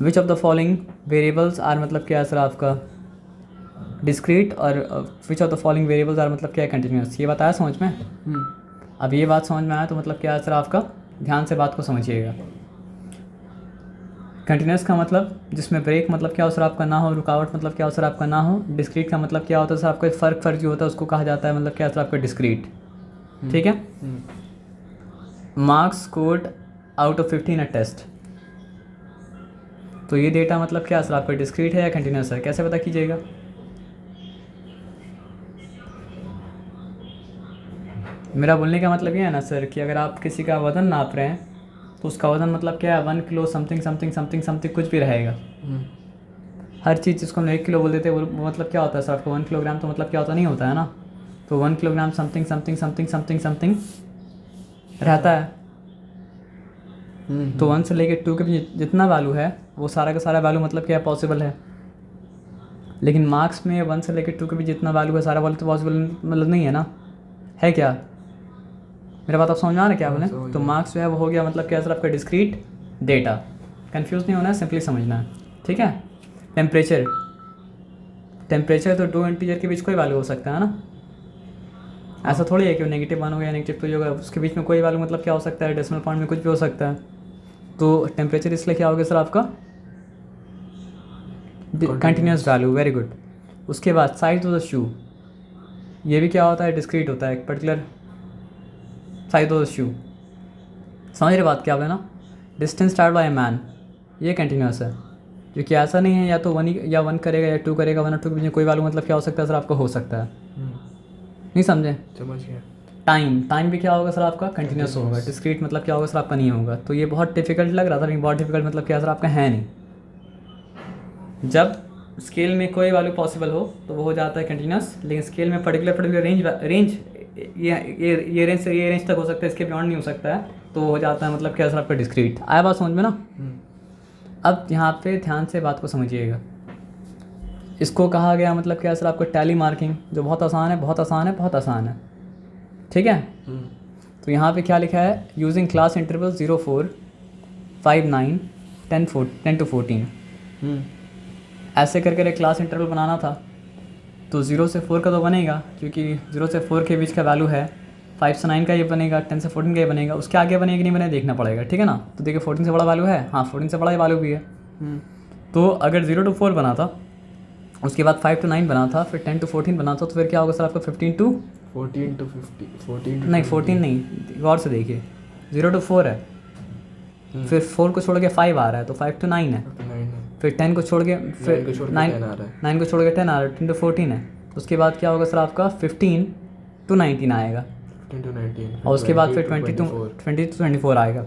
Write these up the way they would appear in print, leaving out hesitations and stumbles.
Which of the following variables are मतलब क्या है सर आपका डिस्क्रीट, और which of the following variables are मतलब क्या है कंटिन्यूस। ये बताया समझ में। अब ये बात समझ में आया तो मतलब क्या है सर आपका, ध्यान से बात को समझिएगा। कंटिन्यूस का मतलब जिसमें ब्रेक मतलब क्या हो सर आपका ना हो, रुकावट मतलब क्या हो सर आपका ना हो। डिस्क्रीट का मतलब क्या होता है सर आपका, फ़र्क जो होता है उसको कहा जाता है मतलब क्या सर आपका डिस्क्रीट। ठीक है। Marks scored out of 15 a test, तो ये डेटा मतलब क्या सर आपका डिस्क्रीट है या कंटिन्यूस है, कैसे पता कीजिएगा। मेरा बोलने का मतलब ये है ना सर कि अगर आप किसी का वज़न नाप रहे हैं तो उसका वज़न मतलब क्या है 1 kilo something something something something कुछ भी रहेगा। हर चीज़ जिसको हम 1 किलो बोल देते हैं वो मतलब क्या होता है सर आपको 1 किलोग्राम, तो मतलब क्या होता नहीं होता है ना। तो 1 kilogram something something something something something रहता है। तो 1 से लेके 2 के भी जितना वैल्यू है वो सारा का सारा वैल्यू मतलब क्या पॉसिबल है। लेकिन मार्क्स में 1 से लेके 2 के भी जितना वैल्यू है सारा वैल्यू तो पॉसिबल मतलब नहीं है ना, है क्या। मेरा बात आप समझ में आ रहा है क्या बोले। तो मार्क्स जो है वो हो गया मतलब क्या सर आपका डिस्क्रीट डेटा। कंफ्यूज नहीं होना है, सिंपली समझना है। ठीक है। टेम्परेचर, टेम्परेचर तो 2 इंटीजर के बीच कोई वैल्यू हो सकता है ना। ऐसा थोड़ी है कि नेगेटिव 1 होगा या नेगेटिव 2 होगा, उसके बीच में कोई वैल्यू मतलब क्या हो सकता है, डेसिमल पॉइंट में कुछ भी हो सकता है। तो टेम्परेचर इसलिए क्या हो गया सर आपका कंटिन्यूस वैल्यू। Very good. उसके बाद साइज ऑफ द शू, ये भी क्या होता है डिस्क्रीट होता है, एक particular size of the shoe. समझ रहे बात क्या बोले ना। Distance travelled bye a man, ये कंटिन्यूस है, क्योंकि ऐसा नहीं है या तो 1 या 1 करेगा या 2 करेगा, 1 और 2 के बीच में कोई वैल्यू मतलब क्या हो सकता है सर आपको हो सकता है। नहीं समझे। समझ गया। टाइम भी क्या होगा सर आपका कंटिन्यूस होगा। डिस्क्रीट मतलब क्या होगा सर आपका नहीं होगा। तो ये बहुत डिफिकल्ट लग रहा था, लेकिन बहुत डिफिकल्ट मतलब क्या सर आपका है नहीं। जब स्केल में कोई वैल्यू पॉसिबल हो तो वो हो जाता है कंटिन्यूस, लेकिन स्केल में पर्टिकुलर रेंज ये रेंज से ये रेंज तक हो सकता है, इसके बियॉन्ड नहीं हो सकता है, तो हो जाता है मतलब क्या सर आपका डिस्क्रीट। आया बात समझ में ना। अब यहाँ पे ध्यान से बात को समझिएगा। इसको कहा गया मतलब क्या सर आपको टैली मार्किंग, जो बहुत आसान है बहुत आसान है बहुत आसान है। ठीक है। तो यहाँ पे क्या लिखा है, यूजिंग क्लास इंटरवल 0, 4, 5, 9, 10 to 14। ऐसे करके एक क्लास इंटरवल बनाना था। तो 0 से 4 का तो बनेगा, क्योंकि 0 से 4 के बीच का वैल्यू है। 5 से 9 का ये बनेगा, 10 से 14 का ये बनेगा। उसके आगे बनेगा कि नहीं बने देखना पड़ेगा। ठीक है ना। तो देखिए 14 से बड़ा वैल्यू है, हाँ 14 से बड़ा वैल्यू भी है। तो अगर 0 to 4 बना था, उसके बाद 5 to 9 बना था, फिर 10 to 14 बना था, तो फिर क्या होगा सर आपका 15 to 14 नहीं 14 नहीं, गौर से देखिए 0 to 4 है, फिर 4 को छोड़ के 5 आ रहा है तो 5 to 9 है, फिर 10 को छोड़ के फिर 9 को छोड़ के 10 आ रहा है, 10 to 14 है। उसके बाद क्या होगा सर आपका 15 to 19 आएगा, और उसके बाद फिर 20 to 24 आएगा।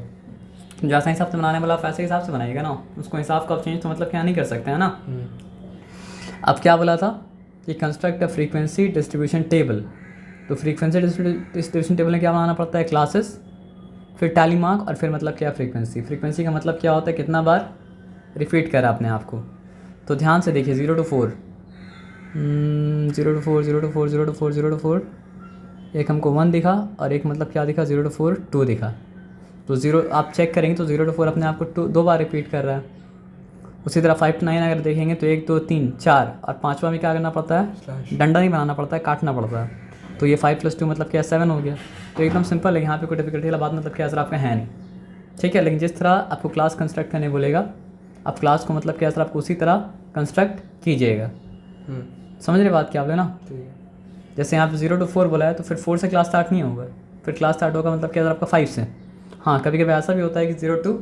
जैसा हिसाब से बनाने वाला आप वैसे हिसाब से बनाइएगा ना, उसको हिसाब का आप चेंज तो मतलब क्या नहीं कर सकते हैं ना। अब क्या बोला था कि construct a frequency distribution table. तो फ्रीक्वेंसी डिस्ट्रीब्यूशन टेबल में क्या बनाना पड़ता है, क्लासेस, फिर टैली मार्क, और फिर मतलब क्या फ्रीक्वेंसी। फ्रीक्वेंसी का मतलब क्या होता है, कितना बार रिपीट करा आपने आपको। तो ध्यान से देखिए 0 to 4, 0 to 4, 0 to 4, 0 to 4, 0 to 4, एक हमको 1 दिखा, और एक मतलब क्या दिखा 0 to 4 2 दिखा। तो 0 आप चेक करेंगे तो 0 to 4 अपने आप को 2 बार रिपीट कर रहा है। उसी तरह 5 to 9 अगर देखेंगे तो 1 2 3 4, और 5वां में क्या करना पड़ता है, डंडा नहीं बनाना पड़ता है, काटना पड़ता है। तो ये 5 + 2 मतलब क्या 7 हो गया। तो एकदम सिंपल है, यहाँ पे कोई डिफिकल्टी वाला बात मतलब क्या सर आपका है नहीं। ठीक है। लेकिन जिस तरह आपको क्लास कंस्ट्रक्ट करने बोलेगा, आप क्लास को मतलब क्या सर आपको उसी तरह कंस्ट्रक्ट कीजिएगा। समझ रहे बात क्या आप ना। जैसे यहाँ पे 0 to 4 बोला है, तो फिर 4 से क्लास स्टार्ट नहीं होगा, फिर क्लास स्टार्ट होगा मतलब क्या सर आपका 5 से। हाँ कभी कभी ऐसा भी होता है कि 0 to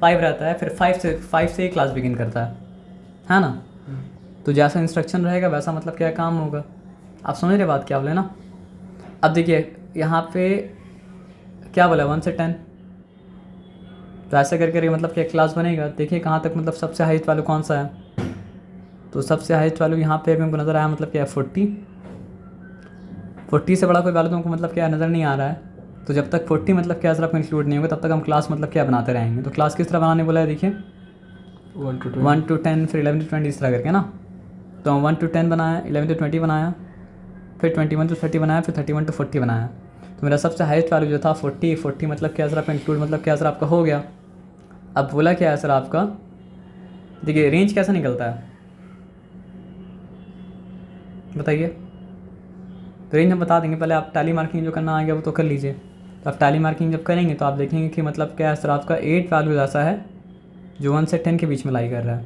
5 रहता है, फिर 5 से ही क्लास बिगिन करता है ना। तो जैसा इंस्ट्रक्शन रहेगा वैसा मतलब क्या काम होगा। आप समझ रहे बात क्या बोले ना। अब देखिए यहाँ पे क्या बोला 1 से 10, तो ऐसे करके मतलब क्या क्लास बनेगा। देखिए कहाँ तक मतलब सबसे हाईएस्ट वैल्यू कौन सा है, तो सबसे हाईएस्ट वैल्यू यहाँ पे हमको नज़र आया मतलब क्या है 40 से बड़ा कोई वैल्यू तो हमको मतलब क्या नज़र नहीं आ रहा है। तो जब तक 40 मतलब क्या सर आपको इंक्लूड नहीं होगा तब तक हम क्लास मतलब क्या बनाते रहेंगे। तो क्लास किस तरह बनाने बोला है, देखिए 1 to 10 फिर 11 to 20 इस तरह करके ना। तो हम 1 to 10 बनाया, 11 to 20 बनाया, फिर 21 to 30 बनाया, फिर 31 to 40 बनाया। तो मेरा सबसे हाईएस्ट वैल्यू जो था 40 मतलब क्या सर आपका इंक्लूड मतलब क्या सर आपका हो गया। अब बोला क्या है सर आपका देखिए रेंज कैसे निकलता है बताइए। तो रेंज हम बता देंगे, पहले आप टैली मार्किंग जो करना आ गया वो तो कर लीजिए। तो आप टैली मार्किंग जब करेंगे तो आप देखेंगे कि मतलब क्या है सर, आपका 8 वैल्यूज ऐसा है जो 1 से 10 के बीच में लाई कर रहा है।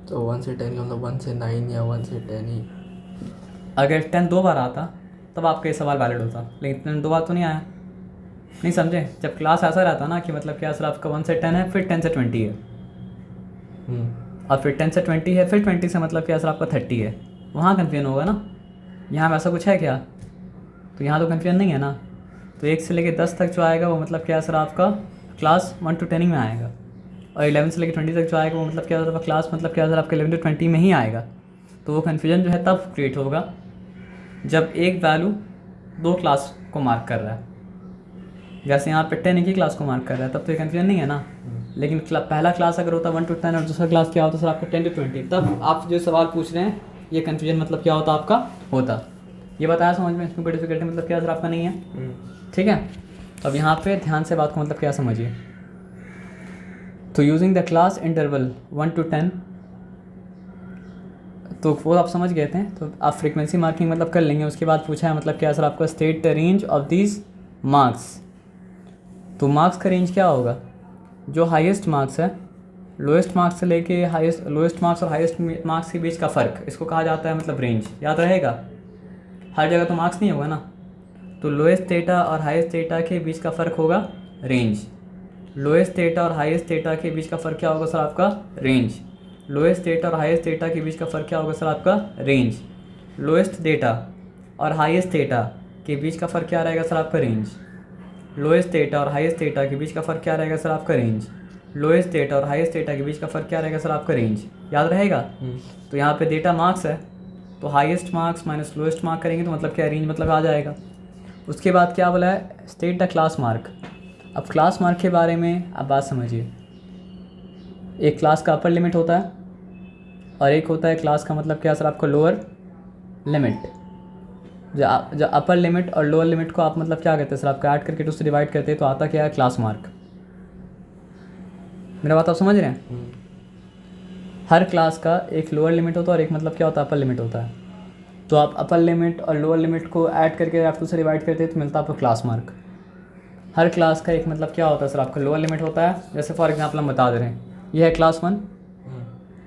तो 1 से 10 मतलब 1 से 9 या 1 से 10 ही? अगर 10 2 बार आता तब आपका ये सवाल वैलिड होता, लेकिन 10 2 बार तो नहीं आया। नहीं समझे? जब क्लास ऐसा रहता ना कि मतलब क्या सर आपका 1 से 10 है, फिर 10 से 20 है, और फिर 10 से 20 है, फिर 20 से मतलब क्या सर आपका 30 है, वहाँ कन्फ्यूजन होगा ना। यहाँ वैसा कुछ है क्या? तो यहाँ तो कन्फ्यूजन नहीं है ना। तो 1 से लेकर 10 तक जो आएगा वो मतलब क्या सर आपका क्लास 1 to 10 में आएगा, और 11 से लेकर 20 तक जो आएगा वो मतलब क्या सर क्लास मतलब क्या सर आपका 11 to 20 में ही आएगा। तो वो कन्फ्यूजन जो है तब क्रिएट होगा जब एक वैल्यू 2 क्लास को मार्क कर रहा है। जैसे यहाँ पे 10 एक ही क्लास को मार्क कर रहा है, तब तो ये कन्फ्यूजन नहीं है ना। लेकिन पहला क्लास अगर होता 1 to 10 और दूसरा क्लास क्या होता सर आपका 10 to 20, तब आप जो सवाल पूछ रहे हैं ये कन्फ्यूजन मतलब क्या होता आपका होता। ये बताया समझ में? इसमें कोई डिफिकल्टी मतलब क्या सर आपका नहीं है, ठीक है। तो अब यहाँ पे ध्यान से बात को मतलब क्या समझिए। तो using the class interval 1 to 10, तो वो आप समझ गए थे। तो आप फ्रीक्वेंसी मार्किंग मतलब कर लेंगे। उसके बाद पूछा है मतलब क्या सर आपका state the range of these marks. तो मार्क्स का रेंज क्या होगा? जो हाईएस्ट मार्क्स है, लोएस्ट मार्क्स से लेके हाईएस्ट, लोएस्ट मार्क्स और हाईएस्ट मार्क्स के बीच का फ़र्क, इसको कहा जाता है मतलब रेंज। याद रहेगा, हर जगह तो मार्क्स नहीं होगा ना। तो लोएस्ट डेटा और हाईएस्ट डेटा के बीच का फ़र्क होगा रेंज। लोएस्ट डेटा और हाईएस्ट डेटा के बीच का फ़र्क क्या होगा सर आपका रेंज। लोएस्ट डेटा और हाईएस्ट डेटा के बीच का फ़र्क क्या होगा सर आपका रेंज। लोएस्ट डेटा और हाईएस्ट डेटा के बीच का फ़र्क क्या रहेगा सर आपका रेंज। लोएस्ट डेटा और हाईएस्ट डेटा के बीच का फ़र्क क्या रहेगा सर आपका रेंज। लोएस्ट डेटा और हाईएस्ट डेटा के बीच का फ़र्क क्या रहेगा सर आपका रेंज। याद रहेगा। तो यहाँ पे डेटा मार्क्स है, तो highest marks minus lowest mark करेंगे तो मतलब क्या रेंज मतलब आ जाएगा। उसके बाद क्या बोला है, स्टेट द क्लास मार्क। अब क्लास मार्क के बारे में आप बात समझिए। एक क्लास का अपर लिमिट होता है और एक होता है क्लास का मतलब क्या सर आपका लोअर लिमिट। जो अपर लिमिट और लोअर लिमिट को आप मतलब क्या कहते हैं सर आपका ऐड करके 2 से डिवाइड करते हैं, तो आता क्या है क्लास मार्क। मेरा बात आप समझ रहे हैं? हर क्लास का एक लोअर लिमिट होता है और एक मतलब क्या होता है अपर लिमिट होता है। तो आप अपर लिमिट और लोअर लिमिट को ऐड करके आप 2 से डिवाइड करते हैं तो मिलता है आपको क्लास मार्क। हर क्लास का एक मतलब क्या होता है सर आपका लोअर लिमिट होता है। जैसे फॉर एग्जांपल हम बता दे रहे हैं, ये है क्लास 1,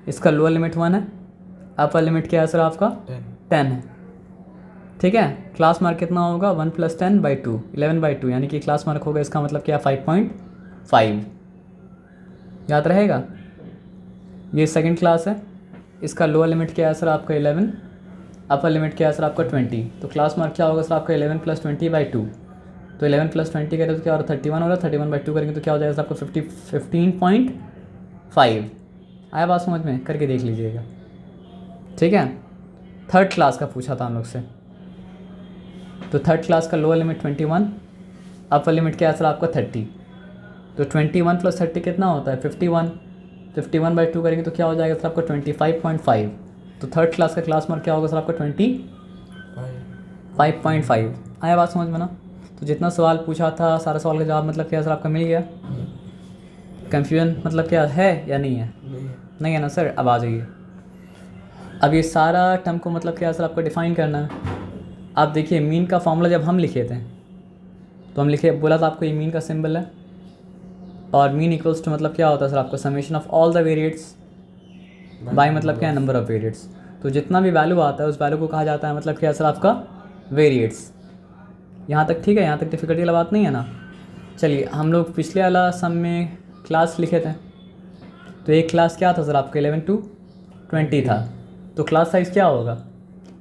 इसका लोअर लिमिट 1 है, अपर लिमिट क्या है सर आपका 10 है, ठीक है। क्लास मार्क कितना होगा 1 + 10/2, 11/2, यानी कि क्लास मार्क होगा इसका मतलब क्या 5.5। याद रहेगा। ये सेकंड क्लास है, इसका लोअर लिमिट क्या है सर आपका 11, अपर लिमिट क्या है सर आपका 20। तो क्लास मार्क क्या होगा सर आपका 11 + 20/2। तो 11 + 20 करें तो क्या हो रहा है 31 हो रहा है, 31/2 करेंगे तो क्या हो जाएगा सर आपको 15.5। आया बात समझ में? करके देख लीजिएगा, ठीक है। थर्ड क्लास का पूछा था हम लोग से। तो थर्ड क्लास का लोअर लिमिट 21, अपर लिमिट क्या है सर आपका 30। तो 21 + 30 कितना होता है 51। 51/2 करेंगे तो क्या हो जाएगा सर आपका 25.5। तो थर्ड क्लास का क्लास मार्क क्या होगा सर आपका 25.5। आया बात समझ में ना। तो जितना सवाल पूछा था सारा सवाल का जवाब मतलब क्या सर आपका मिल गया। कन्फ्यूजन मतलब क्या है या नहीं है? नहीं है ना सर। अब आ जाइए, अब ये सारा टर्म को मतलब क्या सर आपको डिफाइन करना है। आप देखिए मीन का फॉर्मूला जब हम लिखे थे तो हम लिखे, बोला था आपको ये मीन का सिंबल है, और मीन इक्वल्स टू मतलब क्या होता है सर आपका summation of all the variates by मतलब क्या है नंबर ऑफ वेरिएट्स। तो जितना भी वैल्यू आता है उस वैल्यू को कहा जाता है मतलब क्या सर आपका वेरिएट्स। यहाँ तक ठीक है, यहाँ तक डिफिकल्टी वाला बात नहीं है ना। चलिए हम लोग पिछले वाला सम में क्लास लिखे थे, तो एक क्लास क्या था सर आपका 11 to 20 था। तो क्लास साइज़ क्या होगा,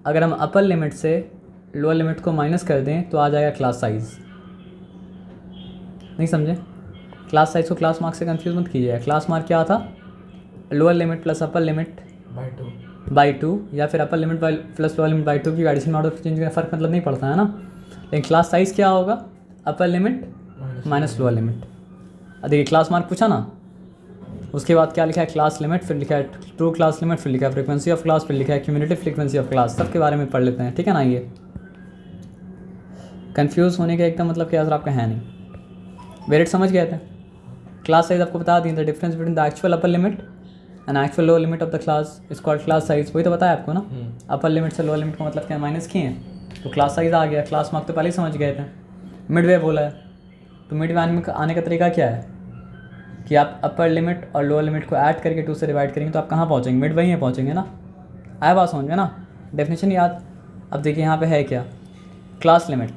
अगर हम अपर लिमिट से लोअर लिमिट को माइनस कर दें तो आ जाएगा क्लास साइज़। नहीं समझे? क्लास साइज़ को क्लास मार्क से कंफ्यूज मत कीजिएगा। क्लास मार्क क्या था, lower limit plus upper limit by 2, या फिर upper limit plus lower limit by 2 की एडिशन ऑर्डर चेंज का फ़र्क मतलब नहीं पड़ता है ना। लेकिन क्लास साइज़ क्या होगा, upper limit minus lower limit. देखिए क्लास मार्क पूछा ना, उसके बाद क्या लिखा है क्लास लिमिट, फिर लिखा है ट्रू क्लास लिमिट, फिर लिखा है फ्रीक्वेंसी ऑफ क्लास, फिर लिखा है क्यूमुलेटिव फ्रीक्वेंसी ऑफ क्लास। सबके बारे में पढ़ लेते हैं, ठीक है ना। ये कंफ्यूज होने का एकदम मतलब क्या सर आपका है नहीं। वेरिएट समझ गए थे। क्लास साइज आपको बता दी, the difference between the actual upper limit and actual lower limit of the class is called class size, वही तो बताया आपको ना। अपर लिमिट से लोअर लिमिट का मतलब क्या माइनस किए हैं, तो क्लास साइज आ गया। क्लास मार्क तो पहले ही समझ गए थे। मिड वे बोला है, तो मिड वे आने का तरीका क्या है कि आप अपर लिमिट और लोअर लिमिट को ऐड करके 2 से डिवाइड करेंगे तो आप कहाँ पहुँचेंगे, मिड वही है पहुँचेंगे ना। आया बात समझ में ना, डेफिनेशन याद। अब देखिए यहाँ पे है क्या, class limit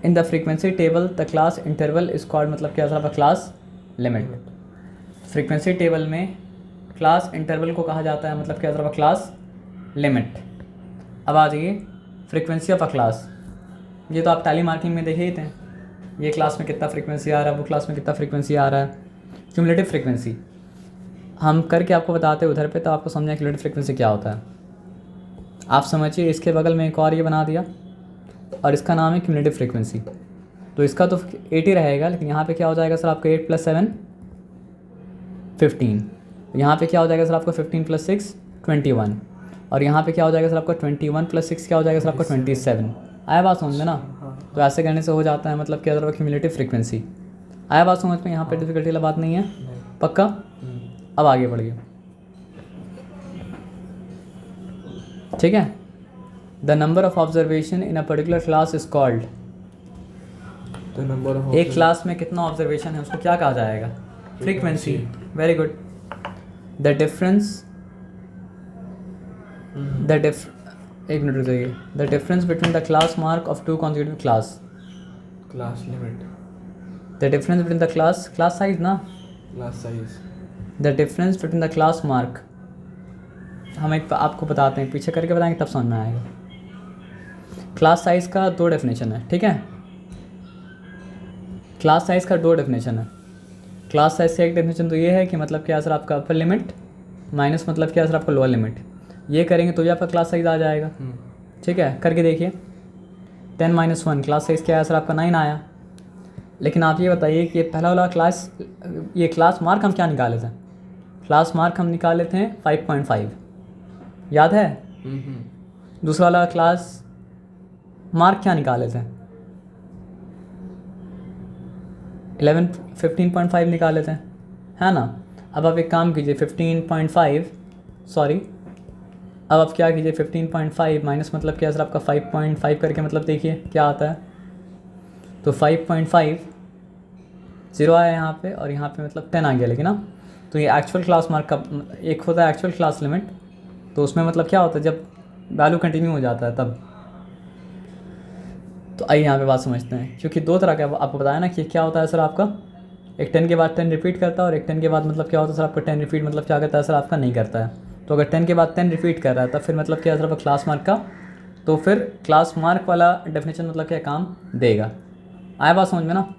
in the frequency table the class interval is called, मतलब क्या था क्लास लिमिट। फ्रीक्वेंसी टेबल में क्लास इंटरवल को कहा जाता है, मतलब क्या था क्लास लिमिट। अब आ जाइए फ्रीक्वेंसी ऑफ अ क्लास, ये तो आप टैली मार्किंग में देखे ही थे, ये क्लास में कितना फ्रीक्वेंसी आ रहा है, वो क्लास में कितना फ्रीक्वेंसी आ रहा है। क्यूमुलेटिव फ्रीक्वेंसी हम करके आपको बताते हैं उधर पे, तो आपको समझना क्यूमुलेटिव फ्रीक्वेंसी क्या होता है। आप समझिए इसके बगल में एक और ये बना दिया और इसका नाम है क्यूमुलेटिव फ्रीक्वेंसी। तो इसका तो 80 रहेगा, लेकिन यहाँ पे क्या हो जाएगा सर आपका 8 + 7 15, यहाँ पे क्या हो जाएगा सर आपका 15 + 6 21, और यहाँ पे क्या हो जाएगा सर आपका 21 + 6 क्या हो जाएगा सर आपका 27। आया बात समझ में ना। तो ऐसे करने से हो जाता है, मतलब क्या होता है क्यूमुलेटिव फ्रीक्वेंसी। आया बात समझ में, यहाँ पे डिफिकल्टी वाला बात नहीं है, पक्का। अब आगे बढ़िए, ठीक है। The number of observation in a particular class is called, the number of एक क्लास में कितना ऑब्जर्वेशन है उसको क्या कहा जाएगा, frequency. Very good. The difference एक मिनट रुक जाइए, the difference between the class mark of 2 consecutive class limit, the difference between the class size ना, class size, the difference between the class mark. हम एक आपको बताते हैं, पीछे करके बताएंगे तब समझ में आएगा। क्लास साइज का 2 डेफिनेशन है, ठीक है। क्लास साइज का 2 डेफिनेशन है। क्लास साइज से एक डेफिनेशन तो ये है कि मतलब क्या सर आपका अपर लिमिट माइनस मतलब क्या सर आपका लोअर लिमिट, ये करेंगे तो भी आपका क्लास साइज आ जाएगा, ठीक है। करके देखिए 10 - 1 क्लास साइज क्या है सर आपका 9 आया। लेकिन आप ये बताइए कि ये पहला वाला क्लास, ये क्लास मार्क हम क्या निकाले थे, क्लास मार्क हम निकाले थे 5.5, याद है। दूसरा वाला क्लास मार्क क्या निकाले थे 15.5 निकाले थे, है ना। अब आप एक काम कीजिए 15.5 सॉरी, अब आप क्या कीजिए 15.5 माइनस मतलब क्या सर आपका 5.5 करके मतलब देखिए क्या आता है। तो 5.5 0 आया यहाँ पे और यहाँ पे मतलब 10 आ गया, लेकिन ना तो ये एक्चुअल क्लास मार्क का एक होता है एक्चुअल क्लास लिमिट, तो उसमें मतलब क्या होता है जब वैल्यू कंटिन्यू हो जाता है तब। तो आइए यहाँ पे बात समझते हैं, क्योंकि 2 तरह का आपको बताया ना कि क्या होता है सर आपका, एक 10 के बाद 10 रिपीट करता है और एक 10 के बाद मतलब क्या होता है सर आपका 10 रिपीट मतलब क्या करता है सर आपका नहीं करता है। तो अगर 10 के बाद 10 रिपीट कर रहा है तब फिर मतलब क्या है सर आपका क्लास मार्क का, तो फिर क्लास मार्क वाला डेफिनेशन मतलब क्या काम देगा। आया बात समझ में ना।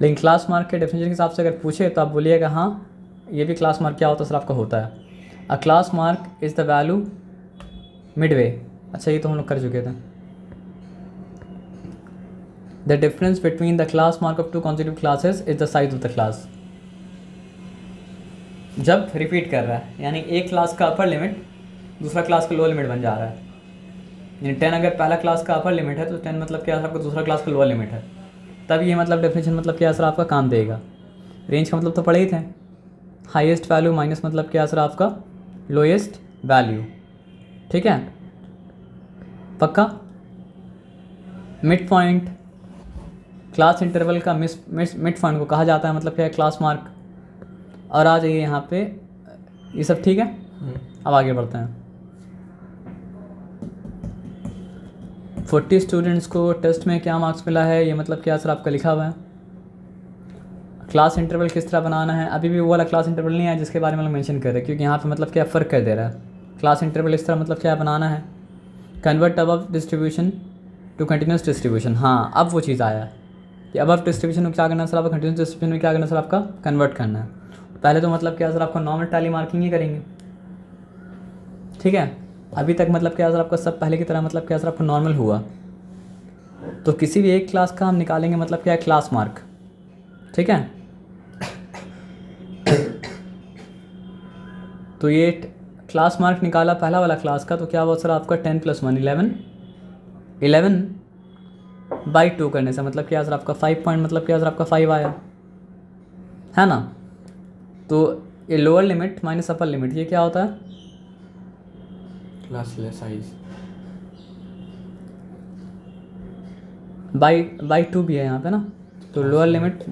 लेकिन क्लास मार्क के डेफिनेशन के हिसाब से अगर पूछे तो आप बोलिएगा हाँ ये भी क्लास मार्क क्या होता है सर आपका होता है, अ class mark is the value mid way. अच्छा ये तो हम लोग कर चुके थे। The difference between the class mark of 2 consecutive classes is the size of the class. जब रिपीट कर रहा है यानी एक क्लास का अपर लिमिट दूसरा क्लास का लोअर लिमिट बन जा रहा है, यानी 10 अगर पहला क्लास का अपर लिमिट है तो 10 मतलब क्या सर आपका दूसरा क्लास का लोअर लिमिट है, तब ये मतलब डेफिनेशन मतलब क्या सर आपका काम देगा। रेंज का मतलब तो पढ़े ही थे, हाईएस्ट वैल्यू माइनस मतलब क्या सर आपका लोएस्ट वैल्यू, ठीक है पक्का। मिड पॉइंट क्लास इंटरवल का मिड पॉइंट को कहा जाता है मतलब क्या है क्लास मार्क। और आ जाइए यहाँ पे, ये सब ठीक है। अब आगे बढ़ते हैं। 40 स्टूडेंट्स को टेस्ट में क्या मार्क्स मिला है, ये मतलब क्या सर आपका लिखा हुआ है। क्लास इंटरवल किस तरह बनाना है, अभी भी वो वाला क्लास इंटरवल नहीं है जिसके बारे में हम मेंशन कर रहे हैं, क्योंकि यहाँ पे मतलब क्या फ़र्क कर दे रहा है। क्लास इंटरवल इस तरह मतलब क्या बनाना है, convert above distribution to continuous distribution. हाँ अब वो चीज़ आया कि अबव डिस्ट्रीब्यूशन में क्या करना है सर आपका, कंटिन्यूस डिस्ट्रीब्यूशन में क्या करना है सर आपका कन्वर्ट करना है। पहले तो मतलब क्या सर आपका नॉर्मल टैली मार्किंग ही करेंगे, ठीक है। अभी तक मतलब क्या सर आपका सब पहले की तरह मतलब क्या सर आपका नॉर्मल हुआ, तो किसी भी एक क्लास का हम निकालेंगे मतलब क्या है क्लास मार्क, ठीक है। तो ये क्लास मार्क निकाला पहला वाला क्लास का, तो क्या हुआ सर आपका 10 + 1 11/2 करने से मतलब क्या सर आपका 5 पॉइंट मतलब क्या सर आपका 5 आया, है ना। तो ये lower limit minus upper limit, ये क्या होता है? क्लास साइज बाई 2 भी है यहाँ पे ना, तो लोअर लिमिट,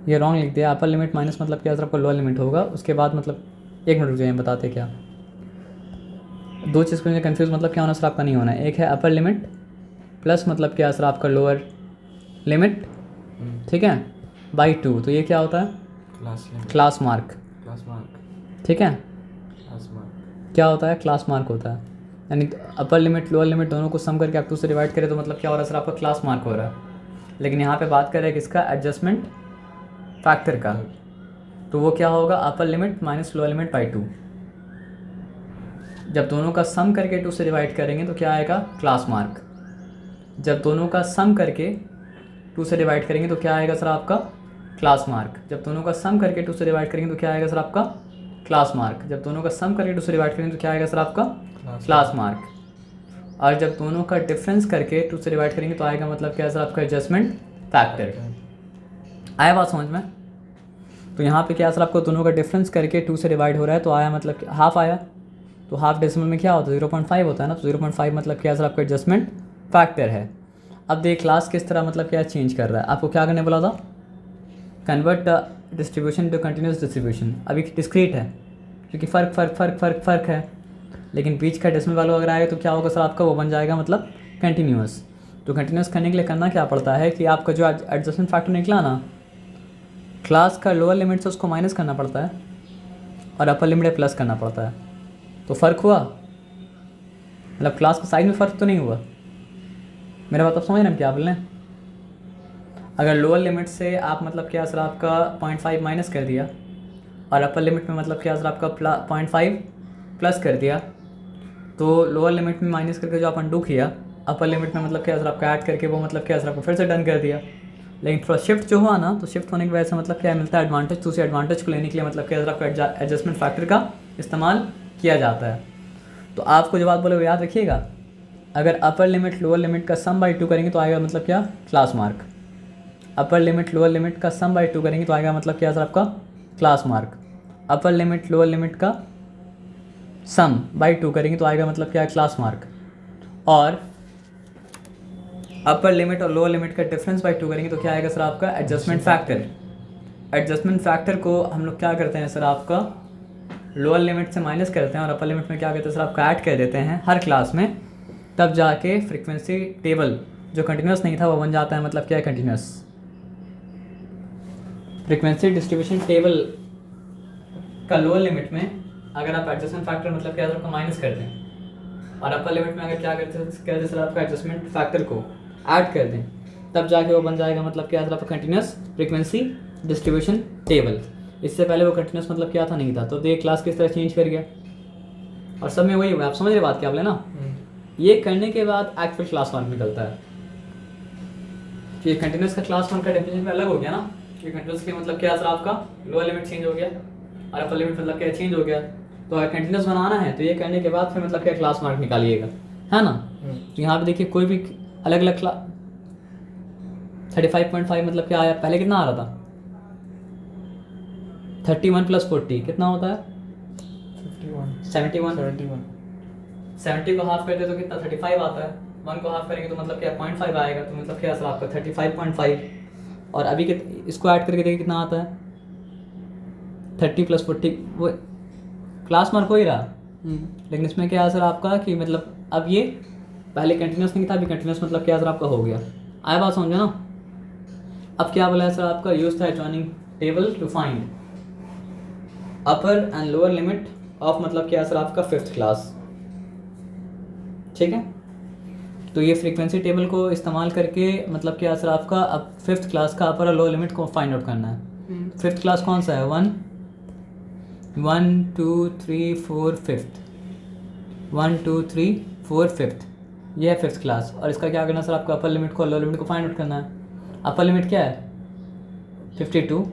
ये रॉन्ग लिख दिया। अपर लिमिट माइनस मतलब क्या सर आपका लोअर लिमिट होगा, उसके बाद मतलब एक मिनट रुक जाइए बताते क्या। दो चीज़ को मुझे कन्फ्यूज़ मतलब क्या होना सर आपका नहीं होना है। एक है अपर लिमिट प्लस मतलब क्या सर आपका लोअर लिमिट, ठीक है, बाई 2, तो ये क्या होता है? क्लास मार्क, ठीक है। क्या होता है? क्लास मार्क होता है। यानी अपर लिमिट लोअर लिमिट दोनों को सम करके आप 2 से डिवाइड करें तो मतलब क्या हो रहा है सर आपका? क्लास मार्क हो रहा है। लेकिन यहाँ पे बात कर रहे हैं किसका? एडजस्टमेंट फैक्टर का। तो वो क्या होगा? Upper limit minus lower limit by 2। जब दोनों का सम करके 2 से डिवाइड करेंगे तो क्या आएगा? Class mark. जब दोनों का सम करके 2 से डिवाइड करेंगे तो क्या आएगा सर आपका? Class mark. जब दोनों का सम करके 2 से डिवाइड करेंगे तो क्या आएगा सर आपका? Class mark. जब दोनों का सम करके 2 से डिवाइड करेंगे तो क्या आएगा सर आपका? Class mark. और जब दोनों का डिफरेंस करके 2 से डिवाइड करेंगे तो आएगा मतलब क्या सर आपका? Adjustment factor. आया बात समझ में? तो यहाँ पे क्या सर आपको दोनों का डिफरेंस करके 2 से डिवाइड हो रहा है तो आया मतलब हाफ आया। तो हाफ डेसिमल में क्या होता है? 0.5 होता है ना, तो 0.5 मतलब क्या सर आपका? एडजस्टमेंट फैक्टर है। अब देख क्लास किस तरह मतलब क्या चेंज कर रहा है। आपको क्या करने बोला था? Convert distribution to continuous distribution. अभी डिस्क्रीट है क्योंकि फ़र्क है, लेकिन बीच का डेसिमल वैल्यू अगर आए तो क्या होगा सर आपका? वो बन जाएगा मतलब कंटिन्यूस। तो कंटिन्यूस करने के लिए करना क्या पड़ता है कि आपका जो एडजस्टमेंट फैक्टर निकला ना, क्लास का लोअर लिमिट से उसको माइनस करना पड़ता है और अपर लिमिट प्लस करना पड़ता है। तो फ़र्क हुआ, मतलब क्लास के साइज में फ़र्क तो नहीं हुआ। मेरा बात आप समझ रहे हैं क्या बोल रहे हैं? अगर लोअर लिमिट से आप मतलब क्या सर आपका 0.5 माइनस कर दिया और अपर लिमिट में मतलब क्या सर आपका 0.5 प्लस कर दिया, तो लोअर लिमिट में माइनस करके जो आप अंडू किया, अपर लिमिट में मतलब क्या सर आपका ऐड करके वो मतलब क्या सर आपको फिर से डन कर दिया। लेकिन थोड़ा शिफ्ट जो हुआ ना, तो शिफ्ट होने की वजह से मतलब क्या मिलता है? एडवांटेज। तो उसी एडवांटेज को लेने के लिए मतलब क्या सर आपका एडजस्टमेंट फैक्टर का इस्तेमाल किया जाता है। तो आपको जो बात बोले वो याद रखिएगा। अगर अपर लिमिट लोअर लिमिट का सम बाई 2 करेंगे तो आएगा मतलब क्या? Class mark. Upper limit lower limit का सम बाई 2 करेंगे तो आएगा मतलब क्या सर आपका? Class mark. Upper limit lower limit का सम बाई 2 करेंगे तो आएगा मतलब क्या है? Class mark. और अपर लिमिट और लोअर लिमिट का डिफरेंस बाई 2 करेंगे तो क्या आएगा सर आपका? Adjustment factor. एडजस्टमेंट फैक्टर को हम लोग क्या करते हैं सर आपका? लोअर लिमिट से माइनस करते हैं और अपर लिमिट में क्या करते हैं सर आपका? ऐड कर देते हैं हर क्लास में, तब जाके फ्रीक्वेंसी टेबल जो कंटिन्यूस नहीं था वो बन जाता है मतलब क्या है? कंटिन्यूस। फ्रीक्वेंसी डिस्ट्रीब्यूशन टेबल का लोअर लिमिट में अगर आप एडजस्टमेंट फैक्टर मतलब क्या आपका माइनस कर दें और अपर लिमिट में अगर क्या करते सर आपका? एडजस्टमेंट फैक्टर को ऐड कर दें, तब जाके वो बन जाएगा मतलब क्या आपका? Continuous frequency distribution table. इससे पहले वो कंटिन्यूस मतलब क्या था? नहीं था। तो ये क्लास किस तरह चेंज कर गया और सब में वही हुआ। आप समझ रहे बात क्या बोले ना? ये करने के बाद एक्चुअल क्लास मार्क निकलता है। तो ये कंटिन्यूस का क्लास मार्क का डेफिनेशन में अलग हो गया ना, कि कंटिन्यूस के मतलब क्या सर आपका? लोअर लिमिट चेंज हो गया और अपर लिमिट मतलब क्या चेंज हो गया। तो अगर कंटिन्यूस बनाना है तो ये करने के बाद फिर मतलब क्या क्लास मार्क निकालिएगा, है ना? तो यहाँ पे देखिए कोई भी अलग अलग 35.5 मतलब क्या आया? पहले कितना आ रहा था? 31 + 40 कितना होता है? 71। 70 को हाफ करते तो कितना? 35 आता है। 1 को हाफ करेंगे तो मतलब क्या? 0.5 आएगा। तो मतलब क्या सर आपका? 35.5। और अभी इसको ऐड करके देखिए कितना आता है? 30 + 40, वो क्लास मार्क हो ही रहा। लेकिन इसमें क्या है सर आपका कि मतलब अब ये पहले कंटिन्यूस नहीं था, अभी कंटिन्यूस मतलब क्या सर आपका हो गया। आया बात समझो ना? अब क्या बोला है सर आपका? Use the adjoining table to find upper and lower limit of मतलब क्या सर आपका? 5th class. ठीक है, तो ये फ्रीक्वेंसी टेबल को इस्तेमाल करके मतलब क्या सर आपका? अब 5th क्लास का अपर और लोअर लिमिट को फाइंड आउट करना है। 5th क्लास कौन सा है? 1 2 3 4 5th, 1 2 3 4 5th, ये है 5th क्लास। और इसका क्या करना सर आपको? अपर लिमिट को और लोअर लिमिट को फाइंड आउट करना है। अपर लिमिट क्या है? 52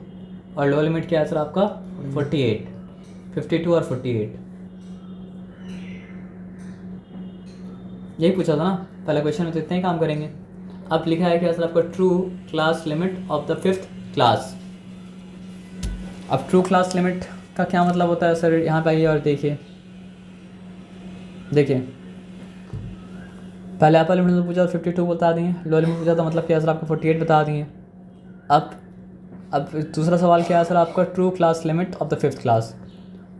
और लोअर लिमिट क्या है सर आपका? 48। 52 और 48 यही पूछा था ना पहले क्वेश्चन में, तो इतना ही काम करेंगे। अब लिखा है क्या सर आपका? True class limit of the 5th class. अब ट्रू क्लास लिमिट का क्या मतलब होता है सर? यहाँ पे आइए और देखिए पहले अपर लिमिट में पूछा तो 52 बता दिए, लोअर लिमिट पूछा तो मतलब क्या सर आपको 48 बता दिए। अब दूसरा सवाल क्या है सर आपका? True class limit of the fifth class.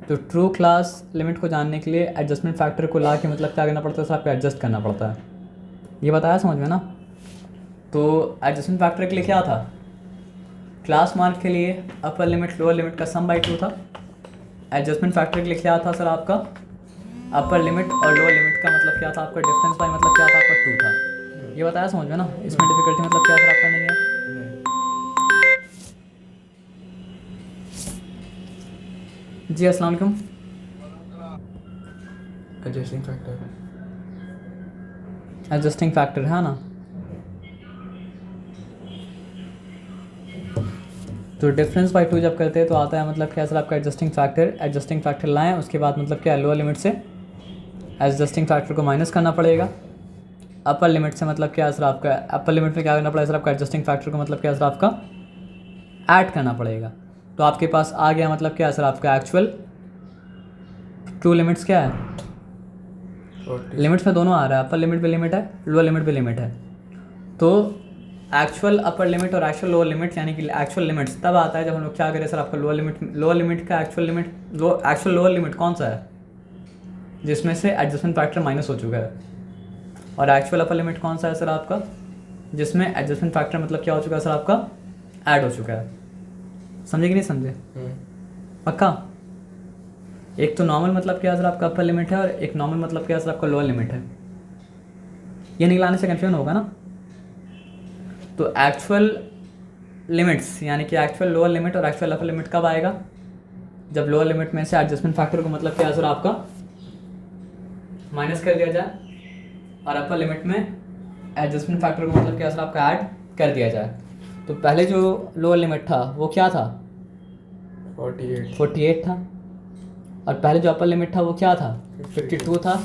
तो ट्रू क्लास लिमिट को जानने के लिए एडजस्टमेंट फैक्टर को ला के मतलब क्या करना पड़ता है सर? आपको एडजस्ट करना पड़ता है। ये बताया समझ में ना? तो एडजस्टमेंट फैक्टर के लिए क्या था? क्लास मार्क के लिए अपर लिमिट लोअर लिमिट का सम बाई 2 था। एडजस्टमेंट फैक्टर के लिए क्या था सर आपका? अपर लिमिट और लोअर लिमिट का मतलब क्या था आपका? डिफरेंस बाई मतलब क्या था आपका? 2 था। ये बताया समझ में ना? इसमें डिफिकल्टी मतलब क्या सर आपका नहीं है? जी अस्सलाम वालेकुम। एडजस्टिंग फैक्टर है ना? तो डिफरेंस बाई 2 जब करते हैं तो आता है मतलब क्या सर आपका? एडजस्टिंग फैक्टर लाएं, उसके बाद मतलब क्या लोअर लिमिट से एडजस्टिंग फैक्टर को माइनस करना पड़ेगा। अपर लिमिट से मतलब क्या सर आपका? अपर लिमिट में क्या करना पड़ेगा सर आपका? एडजस्टिंग फैक्टर को मतलब क्या सर आपका? ऐड करना पड़ेगा। तो आपके पास आ गया मतलब क्या सर आपका? एक्चुअल ट्रू लिमिट्स क्या है? लिमिट्स में दोनों आ रहा है, अपर लिमिट भी लिमिट है, लोअर लिमिट भी लिमिट है। तो एक्चुअल अपर लिमिट और एक्चुअल लोअर लिमिट यानी कि एक्चुअल लिमिट्स तब आता है जब हम लोग क्या करें सर आपका? लोअर लिमिट का एक्चुअल लोअर लिमिट कौन सा है? जिसमें से एडजस्टमेंट फैक्टर माइनस हो चुका है। और एक्चुअल अपर लिमिट कौन सा है सर आपका? जिसमें एडजस्टमेंट फैक्टर मतलब क्या हो चुका है सर आपका? ऐड हो चुका है। समझे कि नहीं समझे? पक्का? एक तो नॉर्मल मतलब क्या सर आपका? अपर लिमिट है, और एक नॉर्मल मतलब क्या सर आपका? लोअर लिमिट है। ये निकलाने से कन्फ्यूजन होगा ना? तो एक्चुअल लिमिट्स यानी कि एक्चुअल लोअर लिमिट और एक्चुअल अपर लिमिट कब आएगा? जब लोअर लिमिट में से एडजस्टमेंट फैक्टर को मतलब क्या सर आपका? माइनस कर दिया जाए, और अपर लिमिट में एडजस्टमेंट फैक्टर को मतलब क्या सर आपका? ऐड कर दिया जाए। तो पहले जो लोअर लिमिट था वो क्या था? 48 था। और पहले जो अपर लिमिट था वो क्या था? 52 था।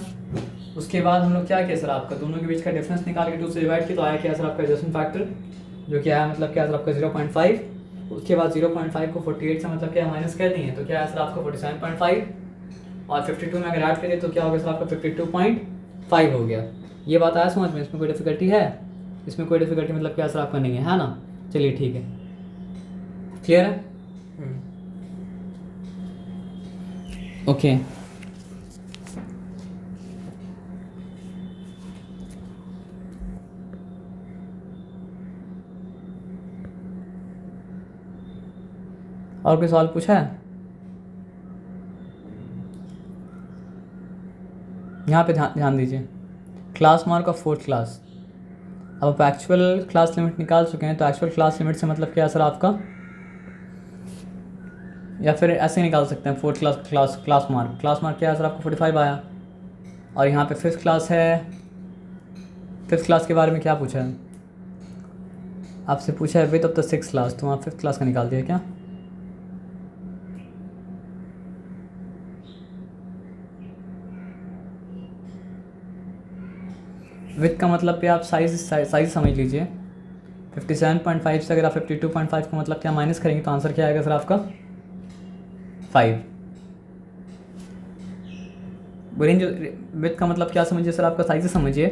उसके बाद हम लोग क्या किया सर आपका? दोनों के बीच का डिफरेंस निकाल के 2 से डिवाइड किया तो आया क्या सर आपका? एडजस्टमेंट फैक्टर जो क्या है मतलब क्या सर आपका? 0.5। उसके बाद 0.5 को 48 से मतलब क्या माइनस कर दिए तो क्या है सर आपका? 47.5। और 52 में अगर ऐड करें तो क्या हो गया सर आपका? 52.5 हो गया। ये बात आया समझ में? इसमें कोई डिफिकल्टी है? इसमें कोई डिफिकल्टी मतलब क्या सर आपका? नहीं है ना? चलिए ठीक है, क्लियर है? ओके। और कोई सवाल पूछा है? यहाँ पे ध्यान दीजिए, class mark of fourth class. अब आप एक्चुअल क्लास लिमिट निकाल चुके हैं, तो एक्चुअल क्लास लिमिट से मतलब क्या है सर आपका? या फिर ऐसे निकाल सकते हैं फोर्थ क्लास मार्क क्या है सर आपका? 45 आया। और यहाँ पे फिफ्थ क्लास है। फिफ्थ क्लास के बारे में क्या पूछा है आपसे? पूछा है width of the six class, तो वहाँ फिफ्थ क्लास का निकाल दिया क्या? विथ का मतलब पे आप साइज समझ लीजिए। 57.5 से अगर आप 52.5 को मतलब क्या माइनस करेंगे तो आंसर क्या आएगा सर आपका? 5। रेंज विथ का मतलब क्या समझिए सर आपका? साइज समझिए।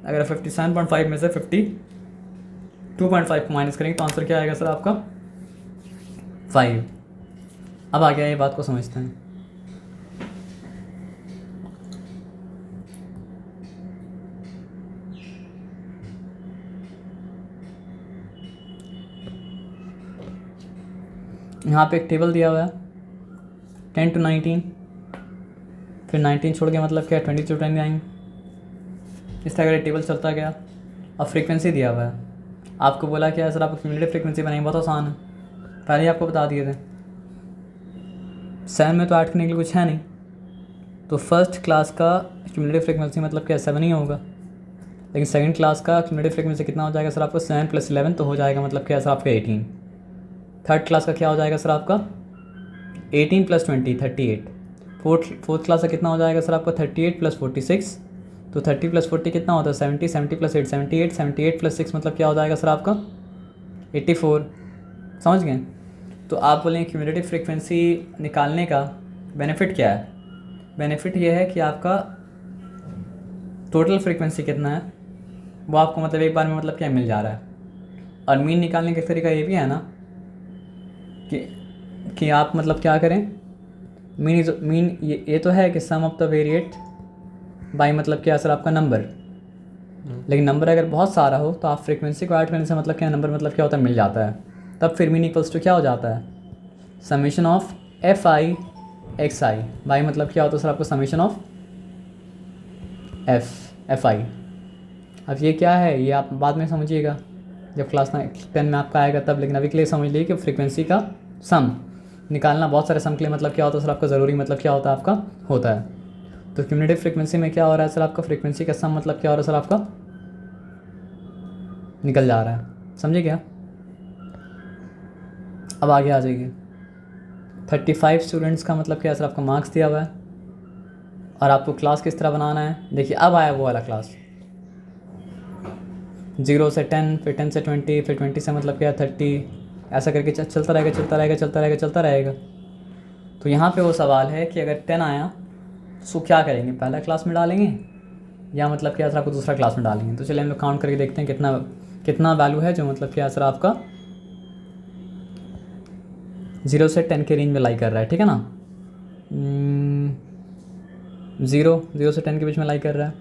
अगर 57.5 में से 52.5 को माइनस करेंगे तो आंसर क्या आएगा सर आपका? 5। अब आ गया, ये बात को समझते हैं। यहाँ पे एक टेबल दिया हुआ है 10 to 19, फिर 19 छोड़ के मतलब क्या 20 to 29, इस तरह का टेबल चलता गया। अब फ्रीक्वेंसी दिया हुआ है, आपको बोला क्या है सर आपको क्यूमुलेटिव फ्रीक्वेंसी बनाई? बहुत आसान है, पहले ही आपको बता दिए थे। 7 में तो ऐड करने के लिए कुछ है नहीं, तो फर्स्ट क्लास का क्यूमुलेटिव फ्रीक्वेंसी मतलब क्या 7 ही होगा। लेकिन सेकंड क्लास का क्यूमुलेटिव फ्रीक्वेंसी कितना हो जाएगा सर आपको? 7 + 11 तो हो जाएगा मतलब क्या सर आपका 18। थर्ड क्लास का क्या हो जाएगा सर आपका? 18 + 20 38। फोर्थ क्लास का कितना हो जाएगा सर आपका? 38 + 46, तो 30 + 40 कितना होता है? 70 70 + 8 78 78 + 6 मतलब क्या हो जाएगा सर आपका? 84। समझ गए? तो आप बोलें क्यूमुलेटिव फ्रीक्वेंसी निकालने का बेनिफिट क्या है? बेनिफिट ये है कि आपका टोटल फ्रीक्वेंसी कितना है वो आपको मतलब एक बार में मतलब क्या मिल जा रहा है। और मीन निकालने का तरीका ये भी है ना कि आप मतलब क्या करें, मीन ये तो है कि सम ऑफ द वेरिएट बाई मतलब क्या सर आपका नंबर, लेकिन नंबर अगर बहुत सारा हो तो आप फ्रीक्वेंसी को ऐड करने से मतलब क्या नंबर मतलब क्या होता है मिल जाता है। तब फिर मीन इक्वल्स टू क्या हो जाता है, summation of F I x I by मतलब क्या होता है सर आपको समेशन ऑफ एफ आई। अब ये क्या है ये आप बाद में समझिएगा जब क्लास 10 में आपका आएगा तब, लेकिन अभी के लिए समझ लीजिए कि फ्रीक्वेंसी का सम निकालना बहुत सारे सम के लिए मतलब क्या होता है सर आपका ज़रूरी मतलब क्या होता है आपका होता है। तो क्यूमुलेटिव फ्रीक्वेंसी में क्या हो रहा है सर आपका फ्रीक्वेंसी का सम मतलब क्या हो रहा है सर आपका निकल जा रहा है, समझे क्या? अब आगे आ जाइए। 35 स्टूडेंट्स का मतलब क्या सर आपका मार्क्स दिया हुआ है और आपको क्लास किस तरह बनाना है। देखिए अब आया वो वाला क्लास 0 से 10, फिर 10 से 20, फिर 20 से मतलब क्या 30, ऐसा करके चलता रहेगा चलता रहेगा चलता रहेगा चलता रहेगा। तो यहाँ पे वो सवाल है कि अगर 10 आया तो उसको क्या करेंगे, पहला क्लास में डालेंगे या मतलब क्या सर आपको दूसरा क्लास में डालेंगे। तो चलिए हम लोग काउंट करके देखते हैं कितना वैल्यू है जो मतलब क्या सर आपका 0 से 10 के रेंज में लाई कर रहा है, ठीक है ना। 0 से 10 के बीच में लाई कर रहा है,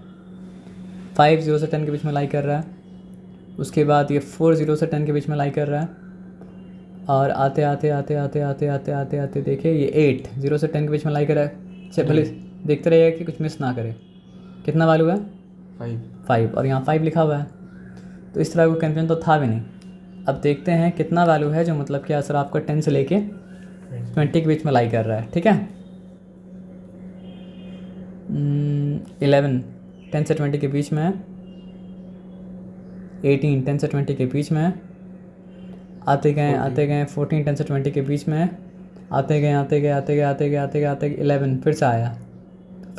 5 0 से 10 के बीच में लाई कर रहा है, उसके बाद ये 4 0 से 10 के बीच में लाई कर रहा है, और आते आते आते आते आते आते आते आते देखिए ये 8 0 से 10 के बीच में लाई कर रहा है। चल भले देखते रहिएगा कि कुछ मिस ना करे। कितना वैल्यू है 5 और यहाँ 5 लिखा हुआ है, तो इस तरह कोई कन्फ्यूजन तो था भी नहीं। अब देखते हैं कितना वैल्यू है जो मतलब क्या सर आपका 10 से लेके 20 के बीच में लाई कर रहा है, ठीक है। 11 10 से 20 के बीच में है, 18 10 से 20 के बीच में है, आते गए 14 10 से 20 के बीच में है, आते गए 11 फिर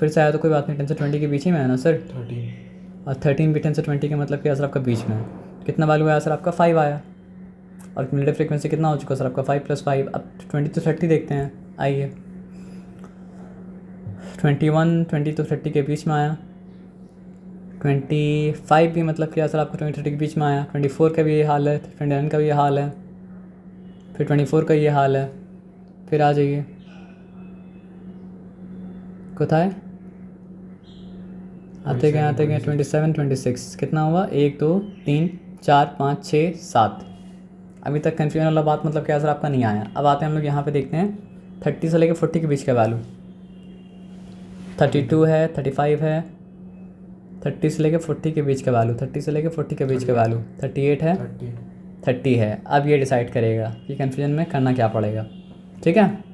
से आया तो कोई बात नहीं 10 से 20 के बीच ही में है ना सर। 13 और 13 भी 10 से 20 के मतलब क्या सर आपका बीच में है। कितना वैल्यू आया सर आपका 5 आया। और क्यूमुलेटिव फ्रीक्वेंसी कितना हो चुका सर आपका 5 + 5। अब 20 to 30 देखते हैं, आइए 21 20 to 30 के बीच में आया, 25 भी मतलब क्या सर आपका 20 30 के बीच में आया, 24 का भी ये हाल है, 29 का भी ये हाल है, फिर 24 का ये हाल है। फिर आ जाइए कोথায় आते गए 27 26 कितना हुआ 1 2 3 4 5 6 7। अभी तक कन्फ्यूजन वाला बात मतलब क्या सर आपका नहीं आया। अब आते हैं हम लोग यहाँ पे देखते हैं 30 से लेकर 40 के बीच का वैल्यू। 32 है, 35 है, 30 से लेकर 40 के बीच का वैल्यू, 30 से लेकर 40 के बीच का वैल्यू, 38 है, 30 है। अब ये डिसाइड करेगा कि कन्फ्यूजन में करना क्या पड़ेगा, ठीक है।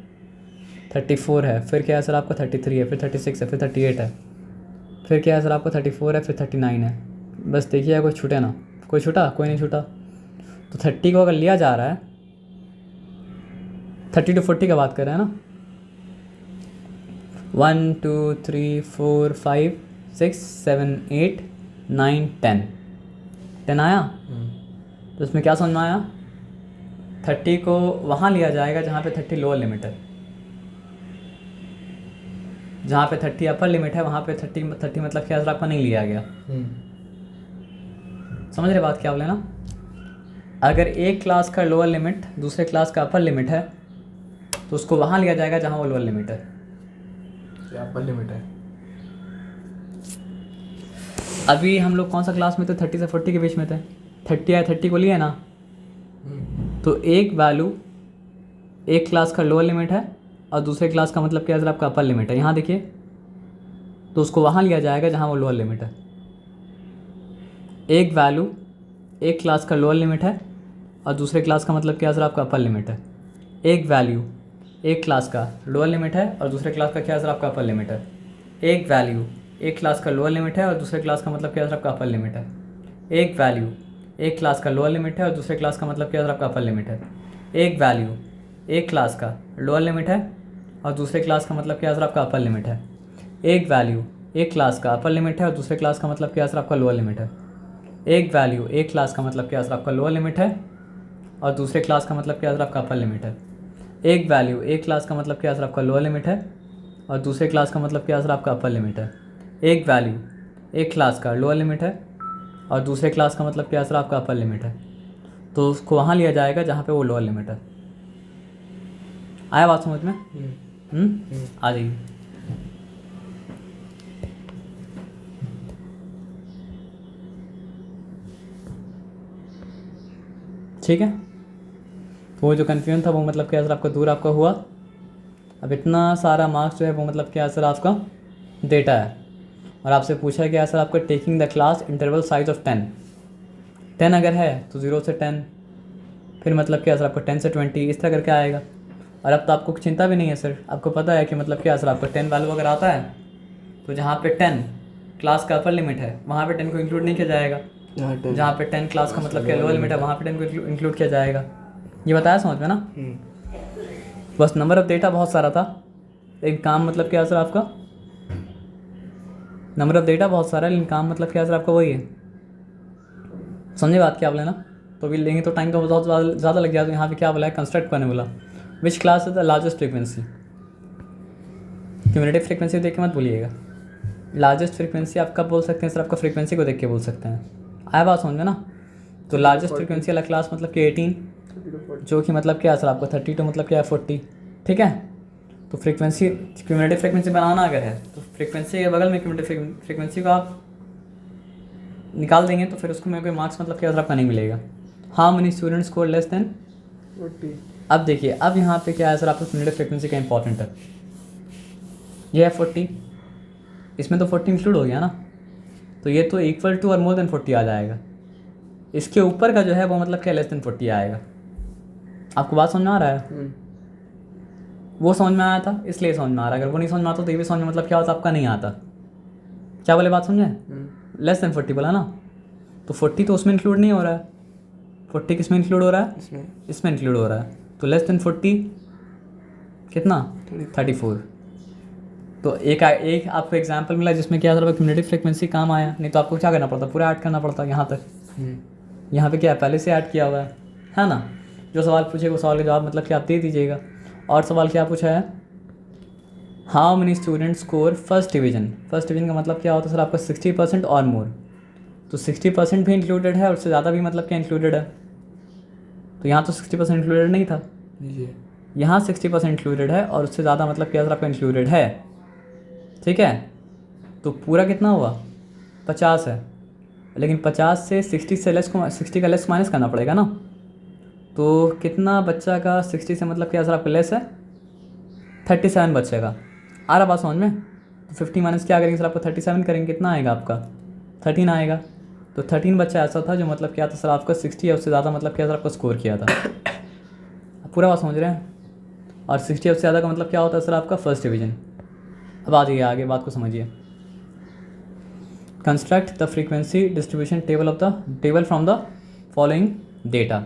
34 है, फिर क्या है सर आपका 33 है, फिर 36 है, फिर 38 है, फिर क्या है सर आपका 34 है, फिर 39 है। बस देखिए कोई छूटे ना, कोई छूटा, कोई नहीं छूटा। तो 30 को अगर लिया जा रहा है 30 to 40 का बात कर रहे हैं ना, 1 2 3 4 5 6 7 8 9 10 आया। तो इसमें क्या समझ में आया, 30 को वहाँ लिया जाएगा जहाँ पे 30 लोअर लिमिट है, जहाँ पे 30 अपर लिमिट है वहाँ पे 30 मतलब क्या आपका नहीं लिया गया। समझ रहे बात क्या बोले ना। अगर एक क्लास का लोअर लिमिट दूसरे क्लास का अपर लिमिट है तो उसको वहाँ लिया जाएगा जहाँ वो लोअर लिमिट है, अपर लिमिट है। अभी हम लोग कौन सा क्लास में थे, 30 से 40 के बीच में थे। 30 आया, 30 को लिए ना, तो एक वैल्यू एक क्लास का लोअर लिमिट है और दूसरे क्लास का मतलब क्या है आपका अपर लिमिट है। यहाँ देखिए तो उसको वहाँ लिया जाएगा जहाँ वो लोअर लिमिट है। एक वैल्यू एक क्लास का लोअर लिमिट है और दूसरे क्लास का मतलब क्या है आपका अपर लिमिट है। एक वैल्यू एक क्लास का लोअर लिमिट है और दूसरे क्लास का क्या है आपका अपर लिमिट है। एक वैल्यू एक क्लास का लोअर लिमिट है और दूसरे क्लास का मतलब क्या है आपका अपर लिमिट है। एक वैल्यू एक क्लास का लोअर लिमिट है और दूसरे क्लास का मतलब क्या है आपका अपर लिमिट है। एक वैल्यू एक क्लास का लोअर लिमिट है और दूसरे क्लास का मतलब क्या है आपका अपर लिमिट है। एक वैल्यू एक क्लास का अपर लिमिट है और दूसरे क्लास का मतलब क्या है आपका लोअर लिमिट है। एक वैल्यू एक क्लास का मतलब क्या है आपका लोअर लिमिट है और दूसरे क्लास का मतलब क्या सर आपका अपर लिमिट है। एक वैल्यू एक क्लास का मतलब क्या सर आपका लोअर लिमिट है और दूसरे क्लास का मतलब क्या सर आपका अपर लिमिट है। एक वैल्यू एक क्लास का लोअर लिमिट है और दूसरे क्लास का मतलब क्या सर आपका अपर लिमिट है, तो उसको वहाँ लिया जाएगा जहाँ पे वो लोअर लिमिट है। आया बात समझ में? आ जाइए। ठीक है, तो वो जो कन्फ्यूजन था वो मतलब क्या सर आपका दूर आपका हुआ। अब इतना सारा मार्क्स जो है वो मतलब क्या सर आपका डेटा है और आपसे पूछा है क्या सर आपका taking the class interval size of 10 अगर है तो 0 से 10, फिर मतलब क्या सर आपका 10 से 20 इस तरह करके आएगा। और अब तो आपको कुछ चिंता भी नहीं है सर, आपको पता है कि मतलब क्या सर आपका 10 वैल्यू अगर आता है तो जहाँ पे 10 क्लास का अपर लिमिट है वहाँ पे 10 को इंक्लूड नहीं किया जाएगा, जहाँ पे 10 क्लास का मतलब क्या लोअर लिमिट है वहाँ पे 10 को इंक्लूड किया जाएगा। ये बताया समझ में ना? बस नंबर ऑफ डेटा बहुत सारा था, लेकिन काम मतलब क्या सर आपका नंबर ऑफ डेटा बहुत सारा है लेकिन काम मतलब क्या सर आपका वही है। समझे बात क्या बोले ना? तो भी लेंगे तो टाइम तो बहुत ज़्यादा लग गया। तो यहाँ पे क्या बोला है कंस्ट्रक्ट करने बोला which class is the largest frequency. Cumulative frequency देख के मत बोलिएगा, लार्जेस्ट फ्रीक्वेंसी आप कब बोल सकते हैं सर आपका फ्रीक्वेंसी को देख के बोल सकते हैं। आया बात समझ में ना? तो लार्जेस्ट फ्रीक्वेंसी वाला क्लास मतलब कि 18 जो कि मतलब क्या है सर आपका 32 मतलब क्या है 40। ठीक है, तो फ्रीक्वेंसी क्यूमुलेटिव फ्रीक्वेंसी बनाना अगर है तो फ्रीक्वेंसी के बगल में क्यूमुलेटिव फ्रीक्वेंसी को आप निकाल देंगे तो फिर उसको मेरे को मार्क्स मतलब क्या आपका नहीं मिलेगा। How many students score less than 40। अब देखिए अब यहाँ पे क्या है सर आपका क्यूमुलेटिव फ्रीक्वेंसी का इंपॉर्टेंट है, ये है 40, इसमें तो 40 इंक्लूड हो गया ना, तो ये तो इक्वल टू और मोर देन 40 आ जाएगा। इसके ऊपर का जो है वो मतलब क्या लेस देन 40 आएगा। आपको बात समझ में आ रहा है? वो समझ में आया था इसलिए समझ में आ रहा है, अगर वो नहीं समझ में आता तो ये भी समझ में मतलब क्या होता आपका नहीं आता। क्या बोले बात समझे? लेस देन 40 बोला ना, तो 40 तो उसमें इंक्लूड नहीं हो रहा है। 40 किस में इंक्लूड हो रहा है? इसमें इंक्लूड हो रहा है। तो लेस देन 40 कितना? 34। तो एक आपको एग्जांपल मिला जिसमें क्या था क्यूमुलेटिव फ्रीक्वेंसी काम आया, नहीं तो आपको क्या करना पड़ता पूरा ऐड करना पड़ता यहाँ तक। यहाँ पे क्या है पहले से ऐड किया हुआ है ना। जो सवाल पूछेगा वो सवाल का जवाब मतलब कि आप दे दीजिएगा। और सवाल क्या पूछा है, how many students score first division. First division का मतलब क्या होता है सर आपका 60% और मोर, तो 60% भी इंक्लूडेड है और उससे ज़्यादा भी मतलब क्या इंक्लूडेड है। तो यहाँ तो 60% इंक्लूडेड नहीं था, यहाँ 60% इंक्लूडेड है और उससे ज़्यादा मतलब क्या सर आपका इंक्लूडेड है। ठीक है, तो पूरा कितना हुआ 50 है, लेकिन 50 से 60 से लेस को 60 का लेस माइनस करना पड़ेगा ना। तो कितना बच्चा का 60 से मतलब क्या सर आपका लेस है 37 बच्चे का। आ रहा बात समझ में? तो 50 माइनस क्या करेंगे सर आपको 37 करेंगे, कितना आएगा आपका 13 आएगा। तो 13 बच्चा ऐसा था जो मतलब क्या था सर आपका 60 या उससे ज़्यादा मतलब क्या सर आपका स्कोर किया था। पूरा बात समझ रहे हैं? और 60 या उससे ज़्यादा का मतलब क्या होता है सर आपका फर्स्ट डिवीजन। अब आ जाइए आगे बात को समझिए। Construct the frequency distribution table from the following data.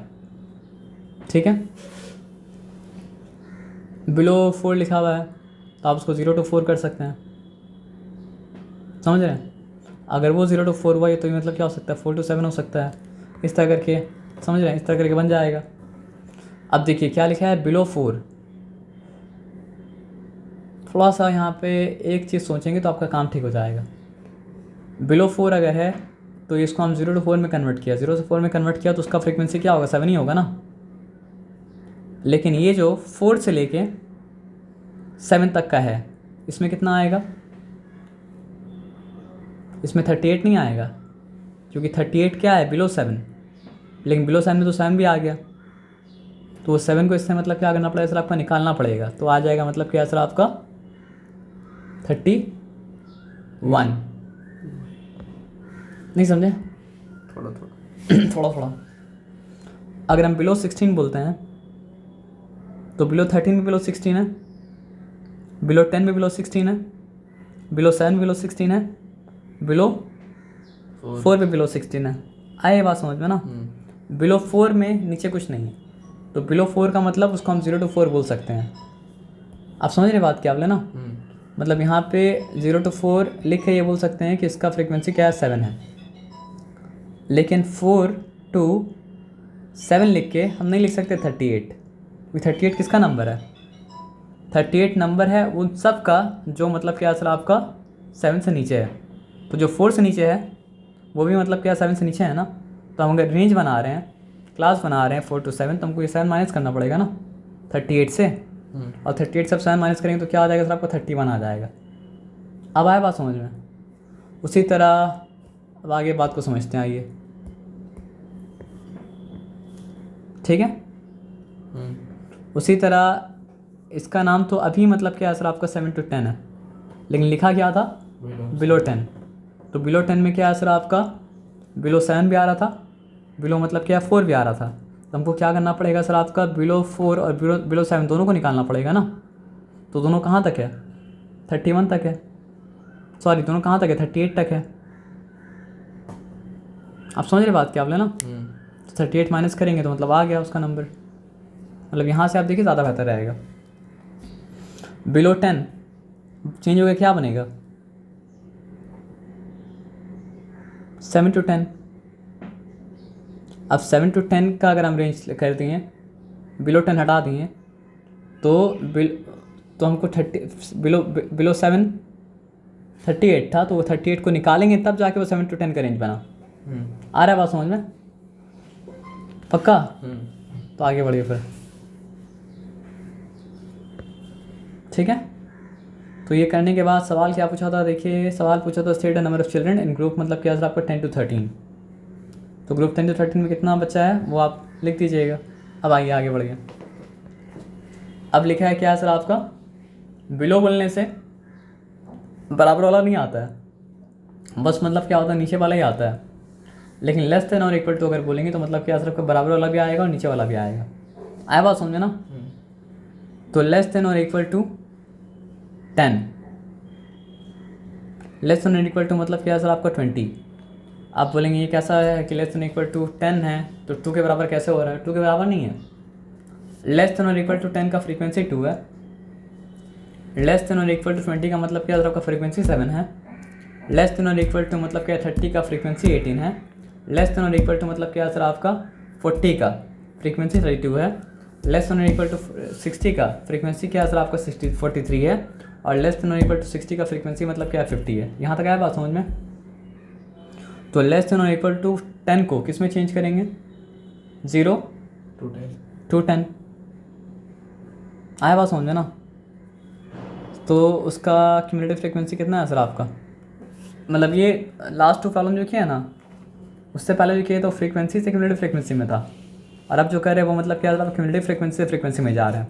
ठीक है, बिलो 4 लिखा हुआ है तो आप उसको 0 to 4 कर सकते हैं। समझ रहे हैं? अगर वो 0 to 4 हुआ तो ये मतलब क्या हो सकता है 4 to 7 हो सकता है, इस तरह करके। समझ रहे हैं? इस तरह करके बन जाएगा। अब देखिए क्या लिखा है बिलो 4। थोड़ा सा यहाँ पे एक चीज़ सोचेंगे तो आपका काम ठीक हो जाएगा। बिलो 4 अगर है तो इसको हम 0 to 4 में कन्वर्ट किया, 0 से 4 में कन्वर्ट किया तो उसका फ्रीक्वेंसी क्या होगा 7 ही होगा ना। लेकिन ये जो 4 से लेके 7 तक का है इसमें कितना आएगा, इसमें 38 नहीं आएगा क्योंकि 38 क्या है बिलो 7, लेकिन बिलो 7 में तो 7 भी आ गया, तो 7 को इससे मतलब क्या करना पड़ेगा सर आपका निकालना पड़ेगा। तो आ जाएगा मतलब क्या सर आपका 31। नहीं समझे? थोड़ा अगर हम बिलो 16 बोलते हैं तो बिलो 13 भी बिलो 16 है, बिलो 10 भी बिलो 16 है, बिलो 7 बिलो 16 है, बिलो 4 भी बिलो 16 है। आए बात समझ में ना? बिलो 4 में नीचे कुछ नहीं है, तो बिलो 4 का मतलब उसको हम 0 to 4 बोल सकते हैं। आप समझ रहे बात क्या बोले ना? मतलब यहाँ पे 0 to 4 लिख के ये बोल सकते हैं कि इसका फ्रीक्वेंसी क्या है 7 है, लेकिन 4 to 7 लिख के हम नहीं लिख सकते 38, क्योंकि 38 किसका नंबर है? 38 नंबर है उन सब का जो मतलब क्या सर आपका 7 से नीचे है। तो जो 4 से नीचे है वो भी मतलब क्या 7 से नीचे है ना। तो हम अगर रेंज बना रहे हैं, क्लास बना रहे हैं 4 to 7, तो हमको ये 7 माइनस करना पड़ेगा ना 38 से। और 38 सब 7 माइनस करेंगे तो क्या आ जाएगा सर आपका 31 आ जाएगा। अब आए बात समझ में? उसी तरह अब आगे बात को समझते हैं, आइए। ठीक है। उसी तरह इसका नाम तो अभी मतलब क्या सर आपका 7 to 10 है, लेकिन लिखा क्या था? बिलो 10। तो बिलो 10 में क्या है सर आपका? बिलो 7 भी आ रहा था, बिलो मतलब क्या 4 भी आ रहा था। तो हमको क्या करना पड़ेगा सर आपका? बिलो 4 और बिलो 7 दोनों को निकालना पड़ेगा ना। तो दोनों कहाँ तक है? 31 तक है। सॉरी, दोनों कहाँ तक है? 38 तक है। आप समझ रहे बात क्या बोले ना? 38 माइनस करेंगे तो मतलब आ गया उसका नंबर। मतलब यहाँ से आप देखिए ज़्यादा बेहतर रहेगा। बिलो 10 चेंज हो गया, क्या बनेगा? 7 to 10। अब 7 to 10 का अगर हम रेंज कर दिए, बिलो 10 हटा दिए, तो हमको 30 बिलो 7 38 था, तो वो 38 को निकालेंगे तब जाके वो 7 to 10 का रेंज बना। आ रहा है बात समझ में? पक्का? तो आगे बढ़िए फिर। ठीक है। तो ये करने के बाद सवाल क्या पूछा था? देखिए सवाल पूछा था state the number of children in group, मतलब क्या सर आपका 10 to 13। तो ग्रुप 10 to 13 में कितना बच्चा है वो आप लिख दीजिएगा। अब आइए आगे बढ़िए। अब लिखा है क्या सर आपका? बिलो बोलने से बराबर वाला नहीं आता है, बस मतलब क्या होता है नीचे वाला ही आता है। लेकिन लेस देन और इक्वल टू अगर बोलेंगे तो मतलब क्या सर आपका बराबर वाला भी आएगा और नीचे वाला भी आएगा। आया बात समझे ना? तो लेस देन और इक्वल टू 10, लेस देन और इक्वल टू मतलब क्या है सर आपका 20। आप बोलेंगे ये कैसा है कि लेस देन इक्वल टू 10 है तो 2 के बराबर कैसे हो रहा है? 2 के बराबर नहीं है। लेस देन और इक्वल टू 10 का फ्रीक्वेंसी 2 है, लेस देन और इक्वल टू 20 का मतलब क्या है सर आपका फ्रीक्वेंसी 7 है, लेस देन और इक्वल टू मतलब क्या है 30 का फ्रीक्वेंसी 18 है, लेस देन और इक्वल टू मतलब क्या है सर आपका 40 का फ्रीक्वेंसी 32 है, लेस देन और इक्वल टू 60 का फ्रीक्वेंसी क्या है सर आपका 43 है, और लेस देन और इक्वल टू 60 का फ्रीक्वेंसी मतलब क्या है 50 है। यहाँ तक आया बात समझ में? तो लेस देन और इक्वल टू 10 को किस में चेंज करेंगे? 0 to 10। आया बात समझ में ना? तो उसका क्यूमुलेटिव फ्रीक्वेंसी कितना है सर आपका? मतलब ये लास्ट 2 प्रॉब्लम जो किया है ना, उससे पहले जो किया तो फ्रीक्वेंसी से क्यूमुलेटिव फ्रीक्वेंसी में था, और अब जो कह रहे हैं वो मतलब क्या है क्यूमुलेटिव फ्रीक्वेंसी से फ्रीक्वेंसी में जा रहे हैं।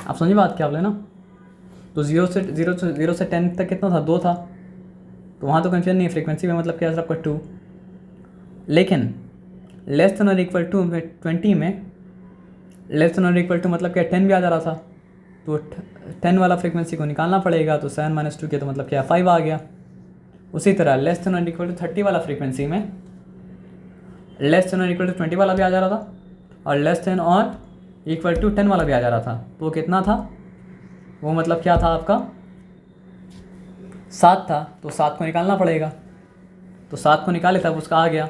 आप समझिए बात क्या बोले ना? तो 0 से 10 तक कितना था? 2 था, तो वहाँ तो कंफ्यूजन नहीं है, फ्रीक्वेंसी में मतलब क्या है आपका 2। लेकिन लेस देन और इक्वल टू में 20 में लेस देन और इक्वल टू मतलब क्या 10 भी आ जा रहा था, तो 10 वाला फ्रीक्वेंसी को निकालना पड़ेगा, तो 7 - 2 के तो मतलब क्या 5 आ गया। उसी तरह लेस देन और इक्वल टू 30 वाला फ्रीक्वेंसी में लेस देन और इक्वल टू 20 वाला भी आ जा रहा था, और लेस देन और इक्वल टू 10 वाला भी आ जा रहा था, तो वो कितना था? वो मतलब क्या था आपका 7 था, तो 7 को निकालना पड़ेगा, तो 7 को निकाले तब उसका आ गया।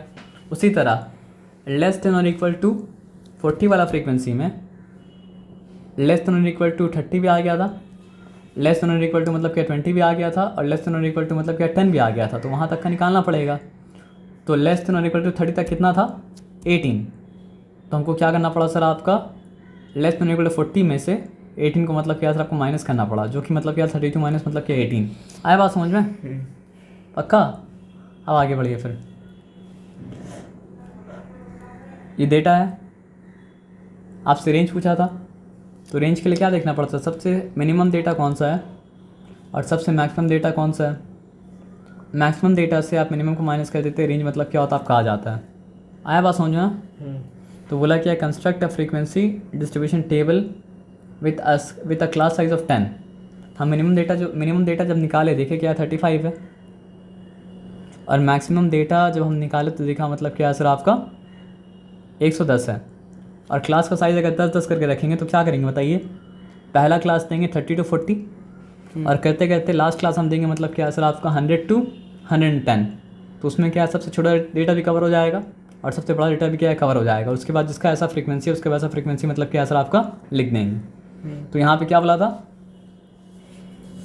उसी तरह लेस देन और इक्वल टू 40 वाला फ्रीक्वेंसी में लेस देन और इक्वल टू 30 भी आ गया था, लेस देन और इक्वल टू मतलब क्या 20 भी आ गया था, और लेस देन और इक्वल टू मतलब क्या 10 भी आ गया था, तो वहाँ तक का निकालना पड़ेगा। तो लेस देन और इक्वल टू 30 तक कितना था? 18। तो हमको क्या करना पड़ा सर आपका? लेस देन इक्वल टू 40 में से 18 को मतलब क्या सर आपको माइनस करना पड़ा, जो कि मतलब क्या 32 माइनस मतलब क्या 18। आया बात समझ में? पक्का? अब आगे बढ़िए फिर। ये डेटा है, आपसे रेंज पूछा था, तो रेंज के लिए क्या देखना पड़ता है? सबसे मिनिमम डेटा कौन सा है और सबसे मैक्सिमम डेटा कौन सा है। मैक्सिमम डेटा से आप मिनिमम को माइनस कर देते हैं, रेंज मतलब क्या होता है आपका आ जाता है। आया बात समझ में? तो बोला क्या, construct a frequency distribution table with a class size of 10। हम मिनिमम डेटा जब निकाले देखे क्या 35 है, और मैक्सिमम डेटा जब हम निकाले तो देखा मतलब क्या सर आपका 110 है, और क्लास का साइज़ अगर 10-10 करके रखेंगे तो क्या करेंगे बताइए? पहला क्लास देंगे 30 to 40, और करते करते लास्ट क्लास हम देंगे मतलब क्या सर आपका 100 to 110। तो उसमें क्या सबसे छोटा डेटा भी कवर हो जाएगा, और सबसे बड़ा डेटा भी क्या है, कवर हो जाएगा। उसके बाद जिसका ऐसा फ्रीक्वेंसी है उसके वैसा फ्रीक्वेंसी मतलब क्या है सर आपका लिख देंगे। तो यहाँ पे क्या बोला था,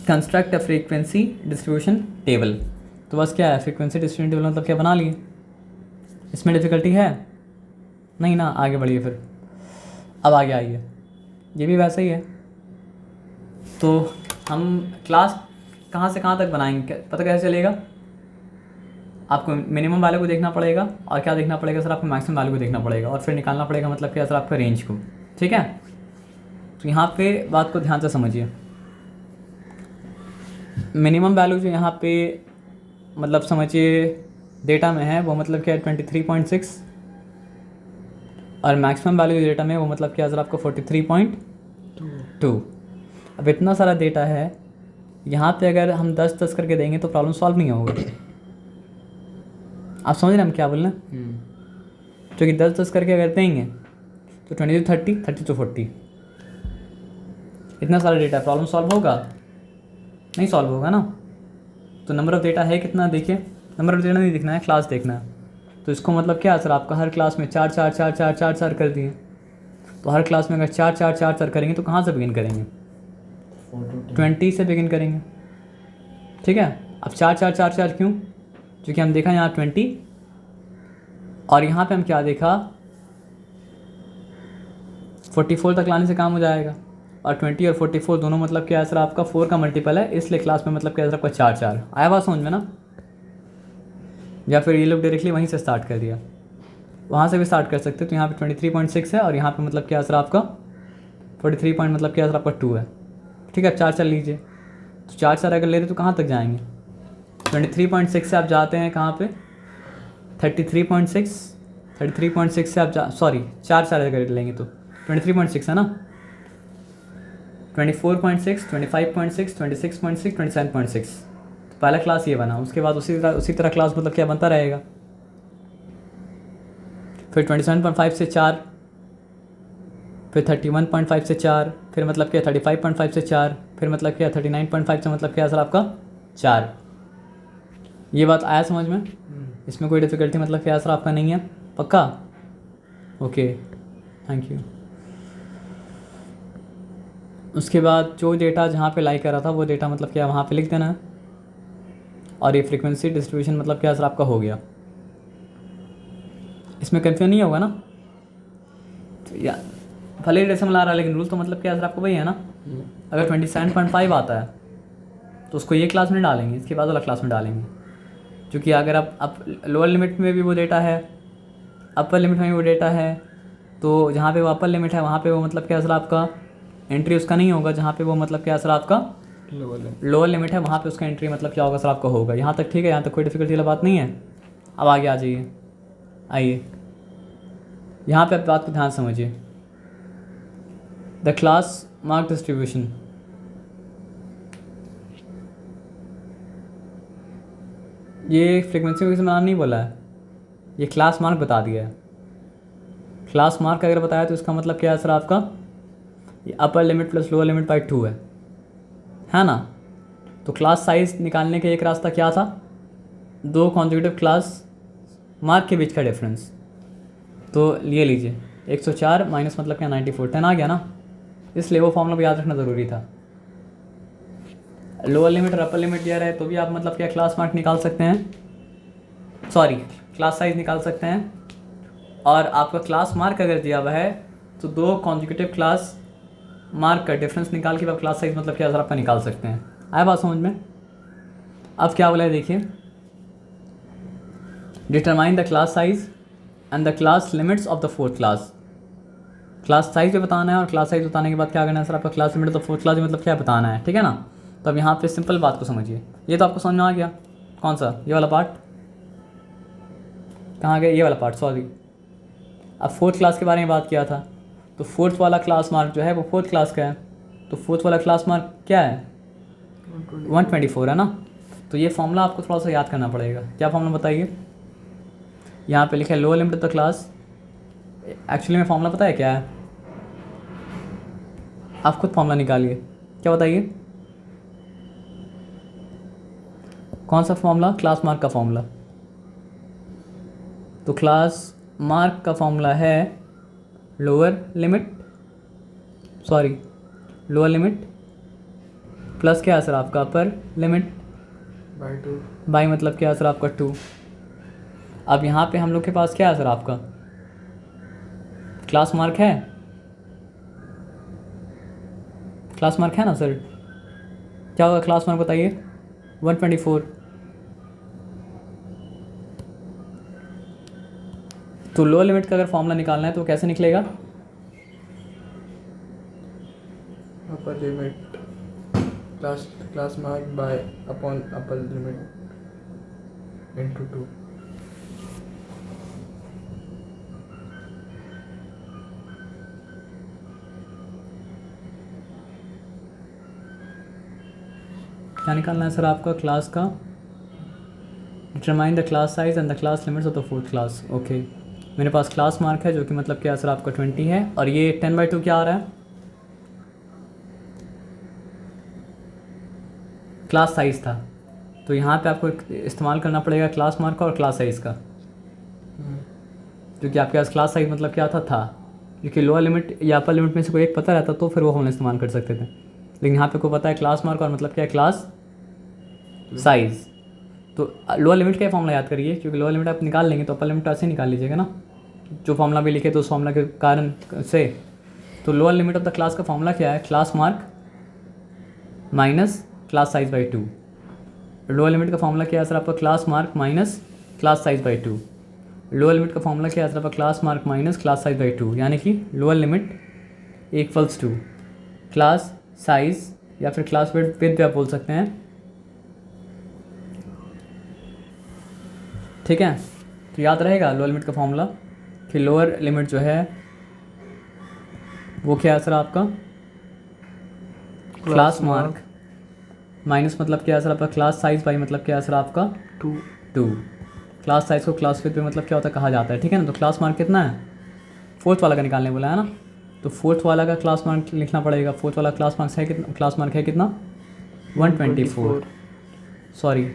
construct a frequency distribution table. तो बस क्या है, फ्रीक्वेंसी डिस्ट्रीब्यूशन टेबल मतलब क्या बना लिए, इसमें डिफ़िकल्टी है नहीं ना, आगे बढ़िए फिर। अब आगे आइए, ये भी वैसा ही है। तो हम क्लास कहाँ से कहाँ तक बनाएंगे पता कैसे चलेगा, आपको मिनिमम वैल्यू को देखना पड़ेगा और क्या देखना पड़ेगा सर, आपको मैक्सिमम वैल्यू को देखना पड़ेगा और फिर निकालना पड़ेगा मतलब क्या सर आपका रेंज को। ठीक है, तो यहाँ पे बात को ध्यान से समझिए। मिनिमम वैल्यू जो यहाँ पे मतलब समझिए डेटा में है वो मतलब क्या है 23.6 और मैक्सिमम वैल्यू जो डेटा में है वो मतलब क्या सर आपको 43.2। अब इतना सारा डेटा है, यहाँ पे अगर हम 10-10 करके देंगे तो प्रॉब्लम सॉल्व नहीं होगा। आप समझ रहे हैं हम क्या बोल रहे हैं, क्योंकि 10-10 करके अगर देंगे तो 20 to 30, 30 to 40, इतना सारा डेटा, प्रॉब्लम सॉल्व होगा नहीं, सॉल्व होगा ना। तो नंबर ऑफ़ डेटा है कितना, देखिए नंबर ऑफ़ डेटा नहीं दिखना है, क्लास देखना है। तो इसको मतलब क्या है सर, आपका हर क्लास में 4 4 4 4 4 4 कर दिए। तो हर क्लास में अगर 4 4 4 4 करेंगे तो कहाँ से बिगिन करेंगे, 20 से बिगिन करेंगे। ठीक है, अब 4 4 4 4 क्यों, क्योंकि हम देखा यहाँ 20 और यहाँ पे हम क्या देखा 44 तक लाने से काम हो जाएगा। और 20 और 44 दोनों मतलब क्या है सर आपका 4 का मल्टीपल है, इसलिए क्लास में मतलब क्या है सर आपका 4 4 आया बात समझ में ना। या फिर ये लोग डायरेक्टली वहीं से स्टार्ट कर दिया, वहाँ से भी स्टार्ट कर सकते। तो यहाँ पे 23.6 है और यहाँ पे मतलब क्या है सर आपका 43 पॉइंट मतलब क्या है सर आपका 2 है। ठीक है, अब 4 4 लीजिए, तो 4 4 अगर ले रहे तो कहाँ तक जाएंगे, 23.6 से आप जाते हैं कहाँ पे 33.6 से आप 4 4 अगर लेंगे तो 23.6 है ना, 24.6, 25.6, 26.6, 27.6। तो पहला क्लास ये बना, उसके बाद उसी तरह क्लास मतलब क्या बनता रहेगा। फिर 27.5 से 4, फिर 31.5 से 4, फिर मतलब क्या 35.5 से 4, फिर मतलब क्या 39.5 से मतलब क्या सर आपका 4। ये बात आया समझ में, इसमें कोई डिफ़िकल्टी मतलब क्या सर आपका नहीं है, पक्का। Okay, thank you. उसके बाद जो डेटा जहाँ पे लाई कर रहा था वो डेटा मतलब क्या वहाँ पे लिख देना है। और ये फ्रीक्वेंसी डिस्ट्रीब्यूशन मतलब क्या सर आपका हो गया, इसमें कन्फ्यूजन नहीं होगा ना। तो या भले ही डेसिमल आ रहा है लेकिन रूल तो मतलब क्या सर आपको वही है ना। अगर 27.5 आता है तो उसको ये क्लास में डालेंगे, इसके बाद वाला क्लास में डालेंगे। क्योंकि अगर आप लोअर लिमिट में भी वो डेटा है, अपर लिमिट में भी वो डेटा है, तो जहाँ पे वो अपर लिमिट है वहाँ पे वो मतलब क्या सर आपका एंट्री उसका नहीं होगा, जहाँ पे वो मतलब क्या सर आपका लोअर लिमिट है वहाँ पे उसका एंट्री मतलब क्या होगा सर आपका होगा। यहाँ तक ठीक है, यहाँ तक कोई डिफिकल्टी वाला बात नहीं है। अब आगे आ जाइए, आइए यहाँ पे आप बात को ध्यान समझिए। द क्लास मार्क डिस्ट्रीब्यूशन, ये फ्रीक्वेंसी वगैरह बनाना नहीं बोला है, ये क्लास मार्क बता दिया है। क्लास मार्क अगर बताया तो इसका मतलब क्या है सर आपका ये upper limit plus lower limit by 2 है ना। तो क्लास साइज निकालने का एक रास्ता क्या था, 2 कॉन्जिक्यूटिव क्लास मार्क के बीच का डिफरेंस। तो ये लीजिए 104 माइनस मतलब क्या 94, 10 आ गया ना, इसलिए वो फॉर्मूला भी याद रखना ज़रूरी था। लोअर लिमिट और अपर लिमिट दिया रहे तो भी आप मतलब क्या क्लास मार्क निकाल सकते हैं, क्लास साइज निकाल सकते हैं। और आपका क्लास मार्क अगर दिया हुआ है तो 2 कॉन्जिक्यूटिव क्लास मार्क का डिफरेंस निकाल के आप क्लास साइज मतलब क्या सर आपका निकाल सकते हैं। आया बात समझ में। अब क्या बोला है देखिए, determine the class size and the class limits of the fourth class. Class size भी बताना है और क्लास साइज बताने के बाद क्या करना है सर आपका class limit of the fourth class मतलब क्या बताना है, ठीक है ना। तो अब यहाँ पे सिंपल बात को समझिए, ये तो आपको समझ में आ गया। कौन सा, ये वाला पार्ट कहाँ गया, ये वाला पार्ट सॉरी। अब फोर्थ क्लास के बारे में बात किया था, तो फोर्थ वाला क्लास मार्क जो है वो फोर्थ क्लास का है। तो फोर्थ वाला क्लास मार्क क्या है 124 है ना। तो ये फॉर्मूला आपको थोड़ा सा याद करना पड़ेगा। क्या फॉर्मूला बताइए, यहाँ पे लिखा है lower limit of the class. Actually में फॉर्मूला पता है क्या है, आप खुद फॉर्मूला निकालिए। क्या बताइए, कौन सा फॉर्मूला, क्लास मार्क का फॉर्मूला। तो क्लास मार्क का फॉर्मूला है लोअर लिमिट प्लस क्या है सर आपका अपर लिमिट बाई 2। बाई मतलब क्या है सर आपका 2। अब यहाँ पे हम लोग के पास क्या है सर आपका क्लास मार्क है ना सर। क्या होगा क्लास मार्क बताइए 124। तो लोअर लिमिट का अगर फॉर्मूला निकालना है तो कैसे निकलेगा? Upper limit class mark bye upon upper limit into 2। क्या निकालना है सर आपका क्लास का? Determine the class size and the class limits of the fourth class. Okay, मेरे पास क्लास मार्क है जो कि मतलब क्या सर आपका 20 है, और ये 10/2 क्या आ रहा है? क्लास साइज था। तो यहाँ पे आपको इस्तेमाल करना पड़ेगा क्लास मार्क का और क्लास साइज़ का, क्योंकि आपके पास क्लास साइज मतलब क्या था क्योंकि लोअर लिमिट या अपर लिमिट में से कोई एक पता रहता तो फिर वो हम इस्तेमाल कर सकते थे, लेकिन यहाँ पे को पता है क्लास मार्क और मतलब क्या है क्लास साइज़। तो लोअर लिमिट का फॉर्मूला याद करिए, क्योंकि लोअर लिमिट आप निकाल लेंगे तो अपर लिमिट ऐसे निकाल लीजिएगा ना, जो फॉर्मूला भी लिखे तो उस फॉर्मूला के कारण से। तो lower limit of the class का फॉर्मूला क्या है? Class mark minus class size by 2। Lower limit का फॉर्मूला क्या है सर आपका? Class mark minus class size by 2। Lower limit का फॉर्मूला क्या है सर आपका? Class mark minus class size by 2, यानी कि lower limit equals to class size या फिर क्लास विड्थ भी आप बोल सकते हैं। ठीक है, तो याद रहेगा लोअर लिमिट का फॉर्मूला कि लोअर लिमिट जो है वो क्या है सर आपका? क्लास मार्क माइनस मतलब क्या है सर आपका? क्लास साइज बाई मतलब क्या है सर आपका? 2। क्लास साइज को क्लास विड्थ पे मतलब क्या होता है कहा जाता है। ठीक है ना, तो क्लास मार्क कितना है? फोर्थ वाला का निकालने बोला है ना, तो फोर्थ वाला का क्लास मार्क लिखना पड़ेगा। फोर्थ वाला क्लास मार्क्स है कितना? क्लास मार्क है कितना? 124। सॉरी,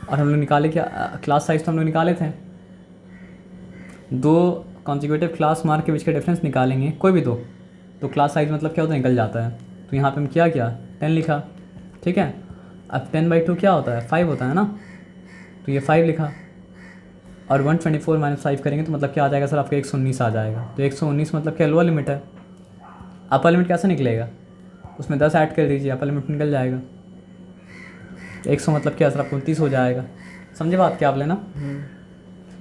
और हम लोग निकाले क्या? क्लास साइज तो हम लोग निकाले थे, दो कॉन्जिक्यूटिव क्लास मार्क के बीच का डिफरेंस निकालेंगे कोई भी दो, तो क्लास साइज मतलब क्या होता है? निकल जाता है। तो यहाँ पे हम क्या 10 लिखा। ठीक है, अब 10/2 क्या होता है? 5 होता है ना, तो ये 5 लिखा, और 124 माइनस 5 करेंगे तो मतलब क्या आ जाएगा सर आपका? 119 आ जाएगा। तो 119 मतलब क्या? लोअर लिमिट है। अपर लिमिट कैसे निकलेगा? उसमें 10 ऐड कर दीजिए, अपर लिमिट निकल जाएगा। 100 मतलब क्या सर आपको? 29 हो जाएगा। समझे बात क्या आप लेना?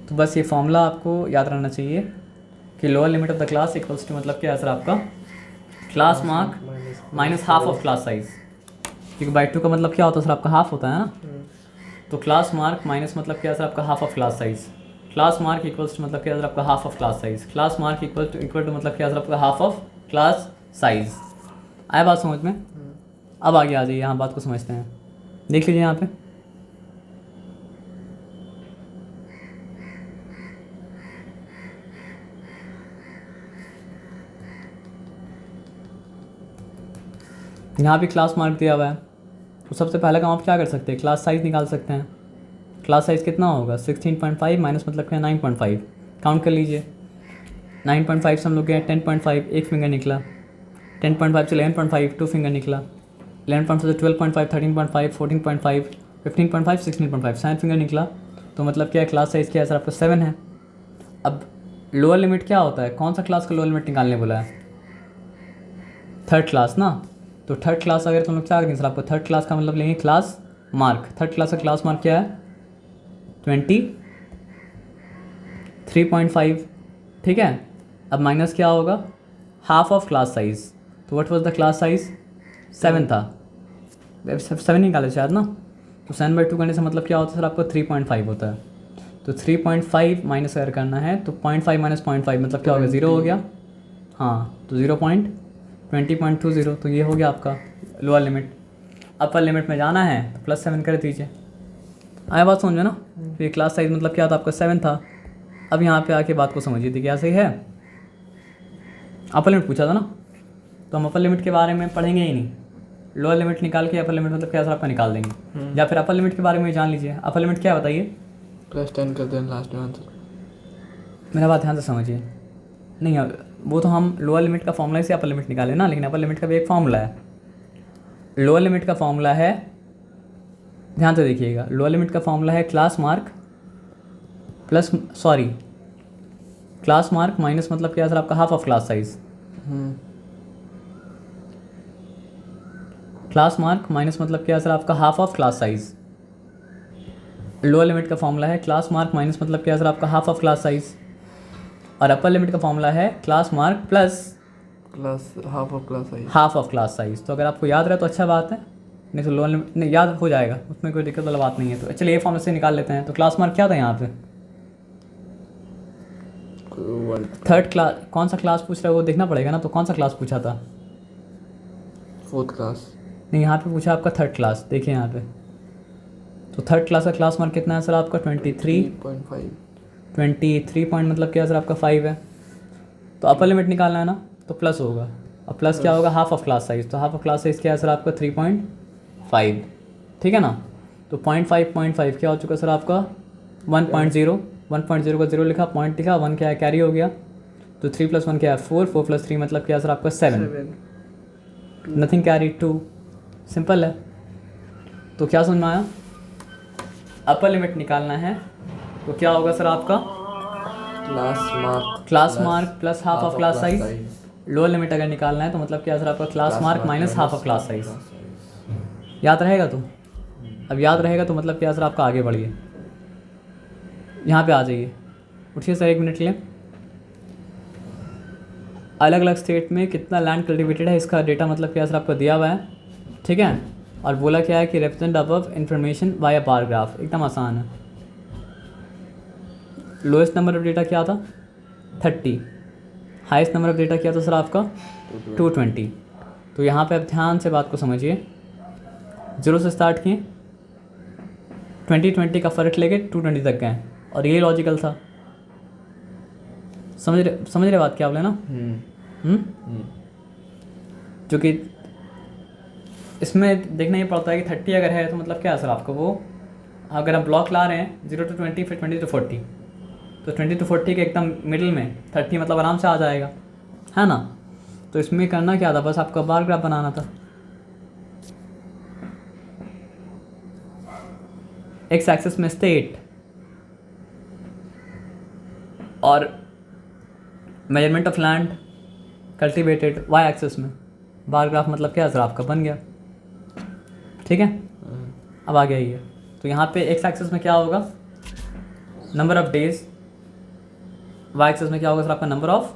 तो बस ये फॉर्मूला आपको याद रहना चाहिए कि lower limit of the class equals to मतलब क्या है सर आपका? Class mark minus half of class size, क्योंकि बाई 2 का मतलब क्या होता है सर आपका? हाफ होता है ना। तो क्लास मार्क माइनस मतलब क्या है सर आपका? Half of class size. Class mark equals to मतलब क्या है सर आपका? Half of class size. Class mark equal to मतलब क्या है सर आपका? Half of class size. आया बात समझ में? अब आगे आ जाइए, यहाँ बात को समझते हैं। देख लीजिए यहाँ पे, यहाँ भी क्लास मार्क दिया हुआ है। तो सबसे पहला काम आप क्या कर सकते हैं? क्लास साइज निकाल सकते हैं। क्लास साइज कितना होगा? 16.5 माइनस मतलब क्या? 9.5। काउंट कर लीजिए, 9.5 से हम लोग गए 10.5, एक फिंगर निकला। 10.5 से 11.5, 2 फिंगर निकला। 11.5 से 12.5, 13.5, 14.5, 15.5, 16.5, 7 फिंगर निकला। तो मतलब क्या है? क्लास साइज क्या है सर आपका? 7 है। अब लोअर लिमिट क्या होता है? कौन सा क्लास का लोअर लिमिट निकालने बोला है? थर्ड क्लास ना। तो थर्ड क्लास अगर तुम लोग क्या करेंगे सर आपको? थर्ड क्लास का मतलब लेंगे क्लास मार्क। थर्ड क्लास का क्लास मार्क क्या है? 23.5। ठीक है, अब माइनस क्या होगा? Half of class size. तो what was the class size? 7 था। 7 निकाले शायद ना। तो 7/2 करने से मतलब क्या होता है सर आपको? 3.5 होता है। तो 3.5 माइनस अगर करना है तो 0.5 माइनस 0.5 मतलब क्या हो गया? 0 हो गया। हाँ, तो 0.20.20, तो ये हो गया आपका लोअर लिमिट। अपर लिमिट में जाना है तो +7 कर दीजिए। आया बात समझ में ना? तो ये क्लास साइज मतलब क्या था आपका? 7 था। अब यहाँ पे आके बात को समझिए थी क्या सही है? अपर लिमिट पूछा था ना, तो हम अपर लिमिट के बारे में पढ़ेंगे ही नहीं। लोअर लिमिट निकाल के अपर लिमिट मतलब क्या सर आपका निकाल देंगे, या फिर अपर लिमिट के बारे में जान लीजिए। अपर लिमिट क्या है बताइए? +10 कर दें लास्ट में आंसर। मेरा बात ध्यान से समझिए। नहीं वो तो हम लोअर लिमिट का फॉर्मूला से अपर लिमिट निकाले ना, लेकिन अपर लिमिट का भी एक फॉर्मूला है। लोअर लिमिट का फॉर्मूला है, ध्यान से देखिएगा, लोअर लिमिट का फॉर्मूला है class mark class mark minus मतलब क्या सर आपका half of class size. Class mark minus मतलब क्या सर आपका half of class size. Lower limit का फॉर्मूला है क्लास मार्क माइनस मतलब क्या सर आपका हाफ ऑफ क्लास साइज, और अपर लिमिट का फॉर्मूला है class mark plus half of class size. तो अगर आपको याद रहे तो अच्छा बात है, नहीं तो लोअर लिमिट नहीं याद हो जाएगा, उसमें कोई दिक्कत वाला बात नहीं है। तो चलिए ये फॉर्मूला से निकाल लेते हैं। तो क्लास मार्क क्या था यहाँ पे, थर्ड क्लास, कौन सा क्लास पूछ रहा है वो देखना पड़ेगा ना। तो कौन सा क्लास पूछा था, फोर्थ क्लास। नहीं यहाँ पे पूछा आपका थर्ड क्लास, देखिए यहाँ पे। तो थर्ड क्लास का क्लास मार्क कितना है सर आपका 23 पॉइंट मतलब क्या सर आपका 5 है। तो अपर लिमिट निकालना है ना, तो प्लस होगा, और प्लस क्या होगा हाफ ऑफ क्लास साइज। तो हाफ ऑफ क्लास साइज क्या है सर आपका 3.5, ठीक है ना। तो 0.5 क्या हो चुका सर आपका 1.0 का 0 लिखा, पॉइंट लिखा, 1 क्या है कैरी हो गया। तो 3 + 1 क्या है 4 + 3 मतलब क्या है सर आपका 7, नथिंग कैरी 2, सिंपल है। तो क्या समझ में आया, अपर लिमिट निकालना है तो क्या होगा सर आपका class mark plus half of class size. Lower limit अगर निकालना है तो मतलब क्या सर आपका class mark minus half of class size. याद रहेगा तो, अब याद रहेगा तो मतलब क्या सर आपका आगे बढ़िए, यहाँ पे आ जाइए, उठिए सर 1 मिनट के लिए। अलग अलग स्टेट में कितना लैंड कल्टिवेटेड है इसका डेटा मतलब क्या सर आपको दिया हुआ है, ठीक है। और बोला क्या है कि रिप्रेजेंट अबव इन्फॉर्मेशन बाय अ बार ग्राफ, एकदम आसान है। लोएस्ट नंबर ऑफ डेटा क्या था 30, हाईएस्ट नंबर ऑफ डेटा क्या था सर आपका 220। तो यहाँ पे आप ध्यान से बात को समझिए, 0 से स्टार्ट किए, 20 का फ़र्क लेके 220 तक गए, और ये लॉजिकल था। समझ रहे बात क्या बोले ना। जो कि इसमें देखना ये पड़ता है कि 30 अगर है तो मतलब क्या है सर आपका वो, अगर आप ब्लॉक ला रहे हैं 0 to 20 फिर 20 to 40, तो 20 to 40 के एकदम मिडिल में 30 मतलब आराम से आ जाएगा, है ना। तो इसमें करना क्या था, बस आपका बार ग्राफ बनाना था। एक्स एक्सिस में स्टेट और measurement of land cultivated Y axis में, बार ग्राफ मतलब क्या है सर आपका बन गया, ठीक है। अब आ गया ये, तो यहाँ पे एक्स एक्सिस में क्या होगा number of days, Y axis में क्या होगा सर आपका नंबर ऑफ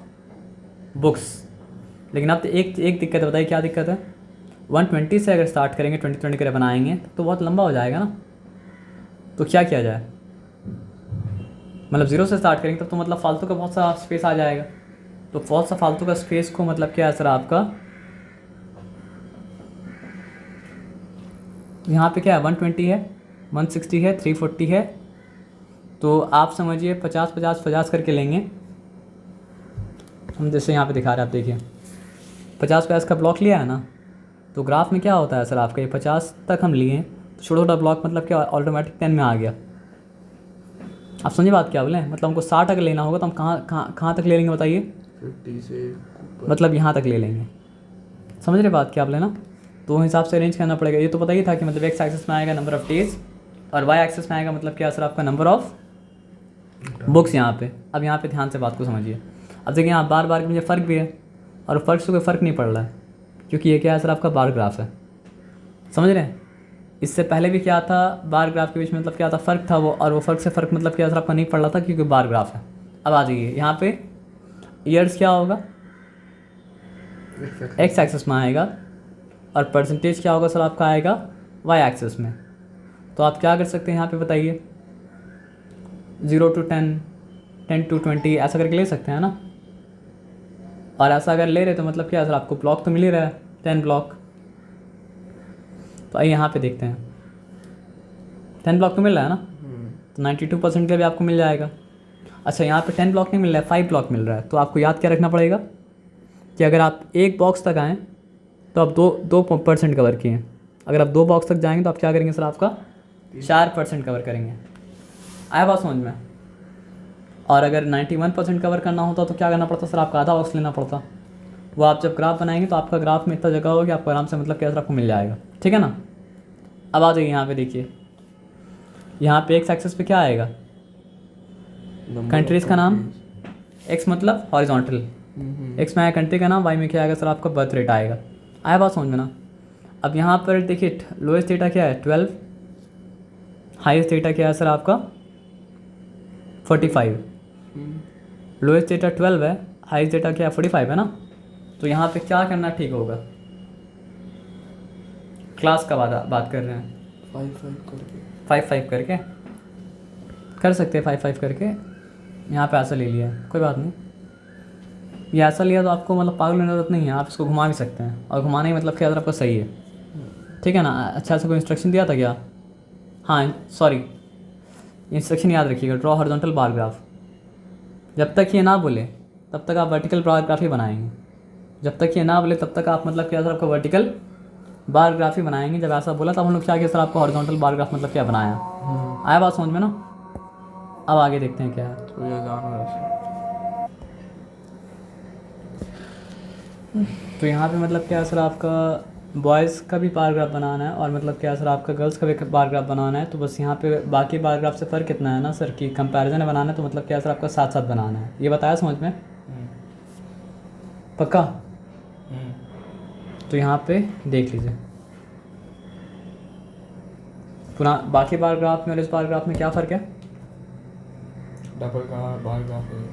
बुक्स। लेकिन अब तो एक दिक्कत है, बताइए क्या दिक्कत है, 120 से अगर स्टार्ट करेंगे 20 करे बनाएंगे तो बहुत लंबा हो जाएगा ना। तो क्या किया जाए, मतलब 0 से स्टार्ट करेंगे तब तो मतलब फालतू का बहुत सा स्पेस आ जाएगा। तो बहुत सा फालतू का स्पेस को मतलब क्या है सर आपका, यहाँ पे क्या है 120 है, 160 है, 340 है। तो आप समझिए 50 करके लेंगे हम, जैसे यहाँ पे दिखा रहे हैं आप देखिए 50 का ब्लॉक लिया है ना। तो ग्राफ में क्या होता है सर आपका, ये 50 तक हम लिए तो छोटा छोटा ब्लॉक मतलब क्या ऑटोमेटिक 10 में आ गया। आप समझिए बात क्या बोले, मतलब हमको 60 अगर लेना होगा तो हम कहाँ तक ले लेंगे बताइए, 50 से मतलब यहाँ तक ले लेंगे। समझ रहे बात क्या आप लेना, तो हिसाब से अरेंज करना पड़ेगा। ये तो पता ही था कि मतलब एक्स एक्सिस में आएगा नंबर ऑफ डेज और वाई एक्सिस में आएगा मतलब क्या सर आपका नंबर ऑफ बुक्स यहाँ पे। अब यहाँ पे ध्यान से बात को समझिए। अब देखिए यहाँ बार बार मुझे फ़र्क भी है, और फ़र्क से कोई फ़र्क नहीं पड़ रहा है क्योंकि ये क्या है सर आपका बार ग्राफ है, समझ रहे हैं। इससे पहले भी क्या था, बार ग्राफ के बीच में मतलब क्या था फ़र्क था वो, और वो फ़र्क से फ़र्क मतलब क्या सर आपका नहीं पड़ रहा था क्योंकि बार ग्राफ है। अब आ जाइए यहाँ पे ईयर्स क्या होगा एक्स एक्सिस में आएगा, और परसेंटेज क्या होगा सर आपका आएगा वाई एक्सिस में। तो आप क्या कर सकते हैं यहाँ पे बताइए, 0 to 10, 10 to 20 ऐसा करके ले सकते हैं ना। और ऐसा अगर ले रहे तो मतलब क्या है सर आपको ब्लॉक तो मिल ही रहा है 10 ब्लॉक। तो आइए यहाँ पे देखते हैं, 10 ब्लॉक तो मिल रहा है ना, तो 92% का भी आपको मिल जाएगा। अच्छा यहाँ पे 10 ब्लॉक नहीं मिल रहा है, 5 ब्लॉक मिल रहा है। तो आपको याद क्या रखना पड़ेगा कि अगर आप एक बॉक्स तक आएँ तो आप 2% कवर किए, अगर आप 2 बॉक्स तक जाएंगे तो आप क्या करेंगे सर आपका 4% कवर करेंगे। आया बात समझ में। और अगर 91% कवर करना होता तो क्या करना पड़ता सर, आपका आधा बॉक्स लेना पड़ता। वो आप जब ग्राफ बनाएंगे तो आपका ग्राफ में इतना जगह होगी, आपको आराम से मतलब क्या सर आपको मिल जाएगा, ठीक है ना। अब आ जाइए यहाँ पे देखिए, यहाँ पे एक्स एक्सिस पे क्या आएगा, कंट्रीज़ का नाम, एक्स मतलब हॉरिजॉन्टल, एक्स में आया कंट्री का नाम, वाई में क्या आएगा सर आपका बर्थ रेट आएगा। आया बात समझ में ना। अब यहाँ पर देखिए लोएस्ट डेटा क्या है 12, हाईएस्ट डेटा क्या है सर आपका 45। लोएस्ट डेटा 12 है, हाईएस्ट डेटा क्या है 45 है ना। तो यहाँ पे क्या करना ठीक होगा, क्लास का बात कर रहे हैं, 5-5 करके कर सकते हैं, 5-5 करके यहाँ पे ऐसा ले लिया है, कोई बात नहीं। ये ऐसा लिया तो आपको मतलब पागल होने की जरूरत नहीं है, आप इसको घुमा भी सकते हैं, और घुमाने का मतलब क्या आपका सही है, ठीक है ना। अच्छा सा कोई इंस्ट्रक्शन दिया था क्या, हाँ सॉरी, इंस्ट्रक्शन याद रखिएगा, ड्रॉ हॉरिजॉन्टल बार ग्राफ। जब तक ये ना बोले तब तक आप वर्टिकल बार ग्राफ ही बनाएंगे, जब तक ये ना बोले तब तक आप मतलब क्या सर आपका वर्टिकल बार ग्राफ ही बनाएंगे। जब ऐसा बोला तब हम लोग क्या किया सर आपको हॉरिजॉन्टल बार ग्राफ मतलब क्या बनाया। आया बात समझ में ना। अब आगे देखते हैं क्या है। तो यहाँ पे मतलब क्या है सर आपका बॉयज़ का भी बार ग्राफ बनाना है, और मतलब क्या है सर आपका गर्ल्स का भी बार ग्राफ बनाना है। तो बस यहाँ पे बाकी बार ग्राफ से फ़र्क कितना है ना सर, कि कंपैरिजन बनाना है, तो मतलब क्या है सर आपका साथ साथ बनाना है। ये बताया समझ में, पक्का। तो यहाँ पे देख लीजिए पुनः बाकी बार ग्राफ में और इस बार ग्राफ में क्या फ़र्क है। डबल का बार ग्राफ है,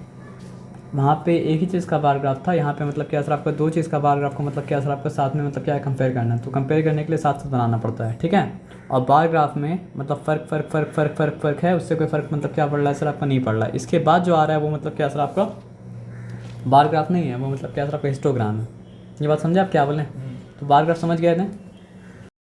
वहाँ पे एक ही चीज़ का बार ग्राफ था, यहाँ पे मतलब क्या सर आपका दो चीज़ का बार ग्राफ को मतलब क्या सर आपका साथ में मतलब क्या है कंपेयर करना है। तो कंपेयर करने के लिए साथ साथ बनाना पड़ता है, ठीक है। और बार ग्राफ में मतलब फ़र्क है, उससे कोई फ़र्क मतलब क्या पड़ रहा है सर आपका नहीं पड़ रहा है। इसके बाद जो आ रहा है वो मतलब क्या सर आपका बार ग्राफ नहीं है, वो मतलब क्या सर आपका हिस्टोग्राम है। ये बात समझे आप क्या बोलें। तो बार ग्राफ समझ गए थे।